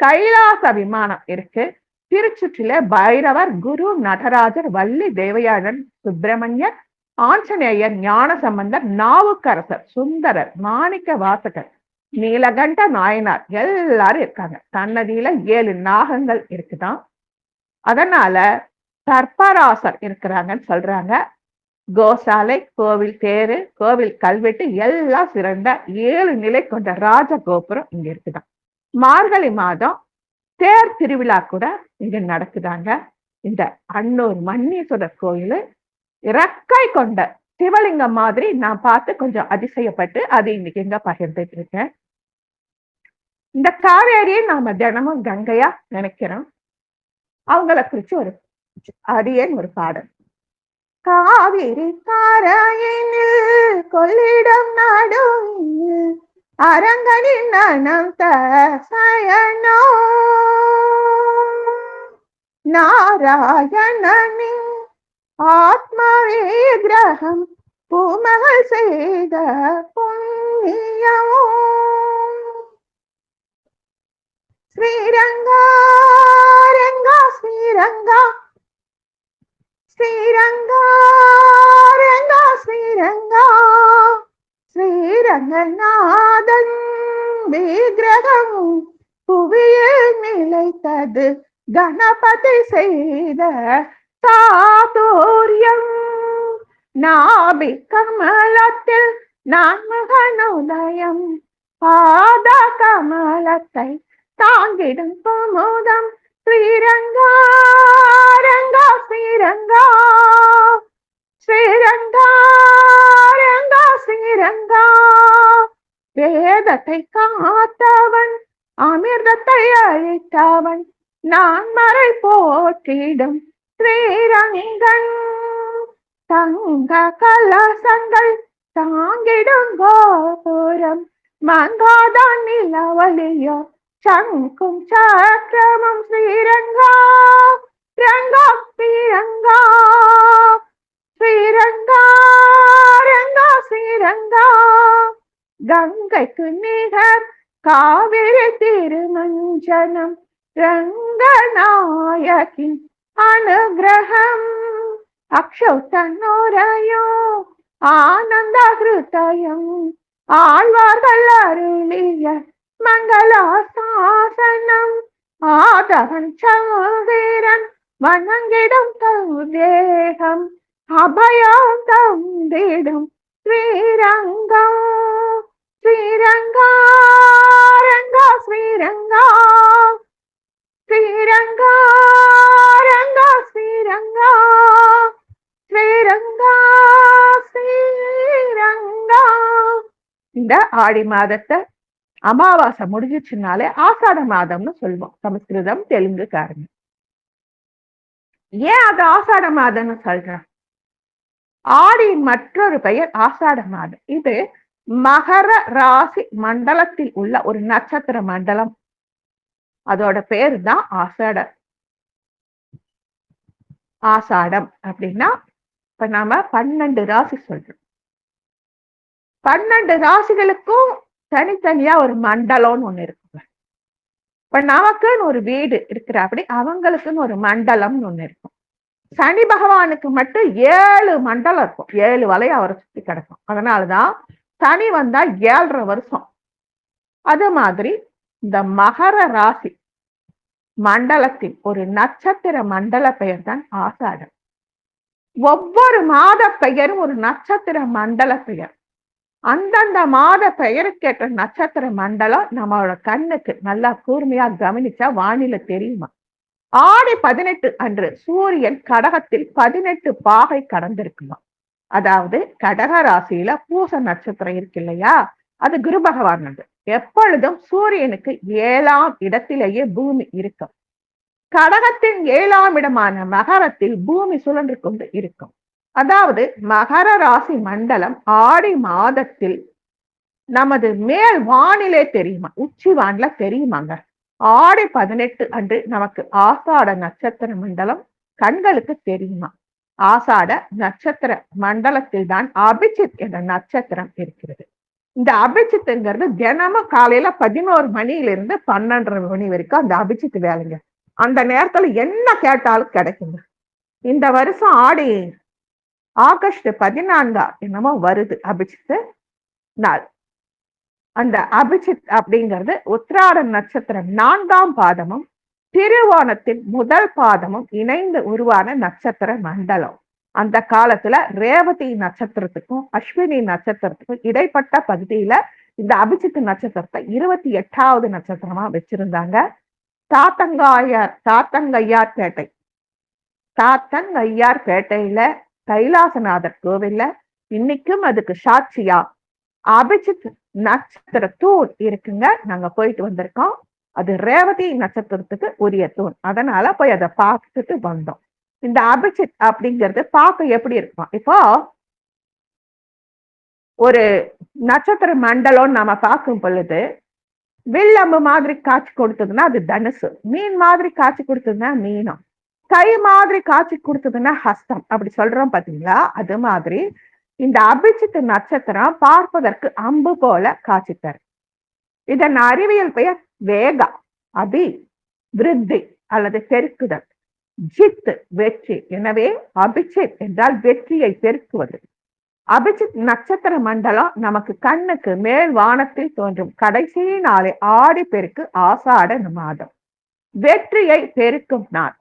S1: கைலாச விமானம் இருக்கு. திருச்சுற்றில பைரவர், குரு, நடராஜர், வள்ளி தேவயாழன், சுப்பிரமணியர், ஆஞ்சநேயர், ஞான சம்பந்தர், நாவுக்கரசர், சுந்தரர், மாணிக்க வாசகர், நீலகண்ட நாயனார் எல்லாரும் இருக்காங்க. சன்னதியில 7 நாகங்கள் இருக்குதான். அதனால சர்ப்பராசர் இருக்கிறாங்கன்னு சொல்றாங்க. கோசாலை, கோவில் தேரு, கோவில் கல்வெட்டு எல்லாம் சிறந்த 7 நிலை கொண்ட ராஜ கோபுரம் இங்க இருக்குதான். மார்கழி மாதம் தேர் திருவிழா கூட இங்க நடக்குதாங்க. இந்த அன்னூர் மன்னீஸ்வரர் கோயில் இறக்கை கொண்ட சிவலிங்கம் மாதிரி நான் பார்த்து கொஞ்சம் அதிசயப்பட்டு அது இன்னைக்கு எங்க பகிர்ந்துட்டு இருக்கேன். இந்த காவேரியை நாம தினமும் கங்கையா நினைக்கிறோம். அவங்கள குறிச்சு ஒரு அடியேன் ஒரு பாடல். காவிரி காராயினில் கொள்ளிடம் நடுவில் அரங்கனின் அனந்த சயனோ நாராயணனின் ஆத்ம விக்கிரகம் பூமகள் செய்த புண்ணியமோ ஸ்ரீரங்கா ரங்கா ஸ்ரீரங்கா ஸ்ரீரங்கா ரங்கா ஸ்ரீரங்கா ஸ்ரீரங்கநாதன் விக்கிரகம் புவியில் நிலைத்தது கணபதி செய்த சாதுரியம் நாபி கமலத்தில் நான்முகனுதயம் பாத கமலத்தை தாங்கிடும் குமுதம் ஸ்ரீரங்கா ரங்கா ஸ்ரீரங்கா ஸ்ரீரங்கா ரங்கா ஸ்ரீரங்கா வேதத்தை காத்தவன் அமிர்தத்தை அழித்தவன் நான் மறை போற்றிடும் ஸ்ரீரங்கன் தங்க கலசங்கள் தாங்கிடும் கோபுரம் மங்காதான் நிலவலியோ சங்கும் சக்கரமும் ஸ்ரீரங்கா ரங்கா ஸ்ரீரங்கா ஸ்ரீரங்கா ரங்கா ஸ்ரீரங்கா கங்கைக்கு நிகர் காவிரி திருமஞ்சனம் ரங்கநாயகின் அனுகிரகம் அக்ஷௌதனோரயோ ஆனந்த ஹிருதயம் ஆழ்வார்கள் அருளிய மங்களாசாசனம் ஆதவன் சௌதீரன் வணங்கிடும் தேகம் அபயம் தந்திடும் ஸ்ரீரங்கா ஸ்ரீரங்கா ரங்கா ஸ்ரீரங்கா ஸ்ரீரங்கா ரங்கா ஸ்ரீரங்கா ஸ்ரீரங்கா ஸ்ரீரங்கா. இந்த ஆடி மாதத்தை அமாவாசை முடிஞ்சிச்சுனாலே ஆசாட மாதம்னு சொல்லுவோம். சமஸ்கிருதம் தெலுங்குக்காரங்க. ஏன் அது ஆசாட மாதம்னு சொல்றேன்? ஆடியின் மற்றொரு பெயர் ஆசாட மாதம். இது மகர ராசி மண்டலத்தில் உள்ள ஒரு நட்சத்திர மண்டலம். அதோட பேரு தான் ஆசாட. ஆசாடம் அப்படின்னா இப்ப நாம 12 ராசி சொல்றோம். 12 ராசிகளுக்கும் தனித்தனியா ஒரு மண்டலம்னு ஒண்ணு இருக்குங்க. இப்ப நமக்குன்னு ஒரு வீடு இருக்கிற அப்படி அவங்களுக்குன்னு ஒரு மண்டலம்னு ஒண்ணு இருக்கும். சனி பகவானுக்கு மட்டும் 7 மண்டலம் இருக்கும், 7 வலையை அவரை சுத்தி கிடக்கும். அதனாலதான் சனி வந்தா 7.5 வருஷம். அது மாதிரி இந்த மகர ராசி மண்டலத்தின் ஒரு நட்சத்திர மண்டல பெயர் தான் ஆசாடம். ஒவ்வொரு மாத பெயரும் ஒரு நட்சத்திர மண்டல பெயர். அந்தந்த மாத பெயருக்கேற்ற நட்சத்திர மண்டலம் நம்மளோட கண்ணுக்கு நல்லா கூர்மையா கவனிச்சா வானிலை தெரியுமா? ஆடி 18 அன்று சூரியன் கடகத்தில் 18 பாகை கடந்திருக்குமா. அதாவது கடக ராசியில பூச நட்சத்திரம் இருக்கு இல்லையா, அது குரு பகவான். எப்பொழுதும் சூரியனுக்கு 7ஆம் இடத்திலேயே பூமி இருக்கும். கடகத்தின் 7ஆம் இடமான மகரத்தில் பூமி சுழன்று கொண்டு இருக்கும். அதாவது மகர ராசி மண்டலம் ஆடி மாதத்தில் நமது மேல் வானிலே தெரியுமா, உச்சி வானில தெரியுமாங்க. ஆடி 18 அன்று நமக்கு ஆசாட நட்சத்திர மண்டலம் கண்களுக்கு தெரியுமா. ஆசாட நட்சத்திர மண்டலத்தில் தான் அபிஜித் என்ற நட்சத்திரம் இருக்கிறது. இந்த அபிஜித்துங்கிறது தினமும் காலையில 11 மணியிலிருந்து 12:30 மணி வரைக்கும் அந்த அபிஜித் வேலைங்க. அந்த நேரத்துல என்ன கேட்டாலும் கிடைக்குங்க. இந்த வருஷம் ஆகஸ்ட் 14 என்னமோ வருது அபிஜித் நாள். அந்த அபிஜித் அப்படிங்கிறது உத்திராட நட்சத்திரம் 4ஆம் பாதமும் திருவோணத்தின் முதல் பாதமும் இணைந்து உருவான நட்சத்திர மண்டலம். அந்த காலத்துல ரேவதி நட்சத்திரத்துக்கும் அஸ்வினி நட்சத்திரத்துக்கும் இடைப்பட்ட பகுதியில இந்த அபிஜித் நட்சத்திரத்தை 28வது நட்சத்திரமா வச்சிருந்தாங்க. தாத்தங்கையார் பேட்டையில கைலாசநாதர் கோவில்ல இன்னைக்கும் அதுக்கு சாட்சியா அபிஜித் நட்சத்திர தூண் இருக்குங்க. நாங்க போயிட்டு வந்திருக்கோம். அது ரேவதி நட்சத்திரத்துக்கு உரிய தூண். அதனால போய் அதை பார்த்துட்டு வந்தோம். இந்த அபிஜித் அப்படிங்கிறது பார்க்க எப்படி இருக்கும், இப்போ ஒரு நட்சத்திர மண்டலம் நம்ம பார்க்கும் பொழுது வில்லம்பு மாதிரி காட்சி கொடுத்ததுன்னா அது தனுசு, மீன் மாதிரி காட்சி கொடுத்ததுன்னா மீனம், கை மாதிரி காட்சி கொடுத்ததுன்னா ஹஸ்தம், அப்படி சொல்றோம் பாத்தீங்களா. அது மாதிரி இந்த அபிஜித் நட்சத்திரம் பார்ப்பதற்கு அம்பு போல காட்சி தரும். இதன் அறிவியல் பெயர் வேகா, அபி விருத்தி அல்லது பெருக்குதல், ஜித் வெற்றி. எனவே அபிஜித் என்றால் வெற்றியை பெருக்குவது. அபிஜித் நட்சத்திர மண்டலம் நமக்கு கண்ணுக்கு மேல் வானத்தில் தோன்றும் கடைசி நாளை ஆடி பெருக்கு ஆசாட மாதம், வெற்றியை பெருக்கும் நாள்.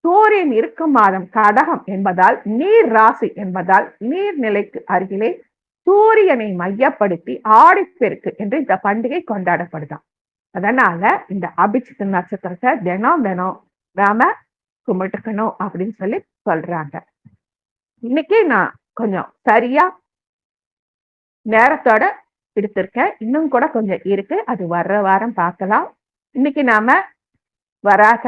S1: சூரியன் இருக்கும் மாதம் கடகம் என்பதால், நீர் ராசி என்பதால் நீர்நிலைக்கு அருகிலே சூரியனை மையப்படுத்தி ஆடிப்பெருக்கு என்று இந்த பண்டிகை கொண்டாடப்படுதான். அதனால இந்த அபிஜித் நட்சத்திரத்தை தினம் நாம கும்பிட்டுக்கணும் அப்படின்னு சொல்லி சொல்றாங்க. இன்னைக்கு நான் கொஞ்சம் சரியா நேரத்தோட எடுத்திருக்கேன். இன்னும் கூட கொஞ்சம் இருக்கு, அது வர்ற வாரம் பார்க்கலாம். இன்னைக்கு நாம வராக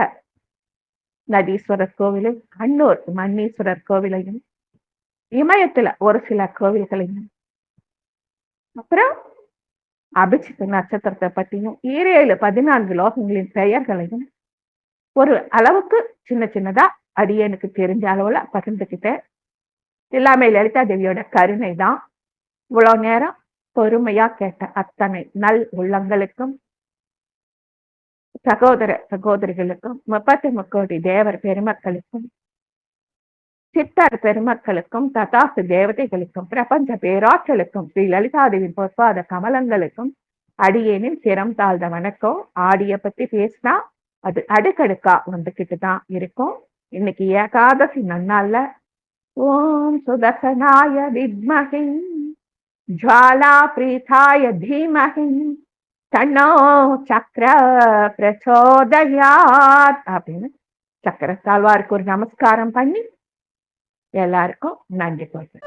S1: நதீஸ்வரர் கோவிலும், கண்ணூர் மன்னீஸ்வரர் கோவிலையும், இமயத்துல ஒரு சில கோவில்களையும், அப்புறம் அபிஜித் நட்சத்திரத்தை பற்றியும் 14 லோகங்களின் பெயர்களையும் ஒரு அளவுக்கு சின்ன சின்னதா அடியனுக்கு தெரிஞ்ச அளவுல பகிர்ந்துக்கிட்டேன். எல்லாமே லலிதா தேவியோட கருணை தான். இவ்வளவு நேரம் பொறுமையா கேட்ட அத்தனை நல் உள்ளங்களுக்கும், சகோதர சகோதரிகளுக்கும், 33 கோடி தேவர் பெருமக்களுக்கும், சித்தர் பெருமக்களுக்கும், ததாசு தேவதைகளுக்கும், பிரபஞ்ச பேராற்றலுக்கும், ஸ்ரீ லலிதாதேவியின் பொற்பாத கமலங்களுக்கும் அடியேனின் சிரம் தாழ்ந்த வணக்கம். ஆடிய பத்தி பேசினா அது அடுக்கடுக்கா வந்துகிட்டு தான் இருக்கும். இன்னைக்கு ஏகாதசி நன்னாள்ல ஓம் சுதர்சனாய வித்மஹி ஜ்வாலா பிரீதாய தீமஹி தன்னோ சக்கர பிரச்சோதயாத் அப்படின்னு சக்கர தாழ்வாருக்கு ஒரு நமஸ்காரம் பண்ணி எல்லாருக்கும் நன்றி சொல்றேன்.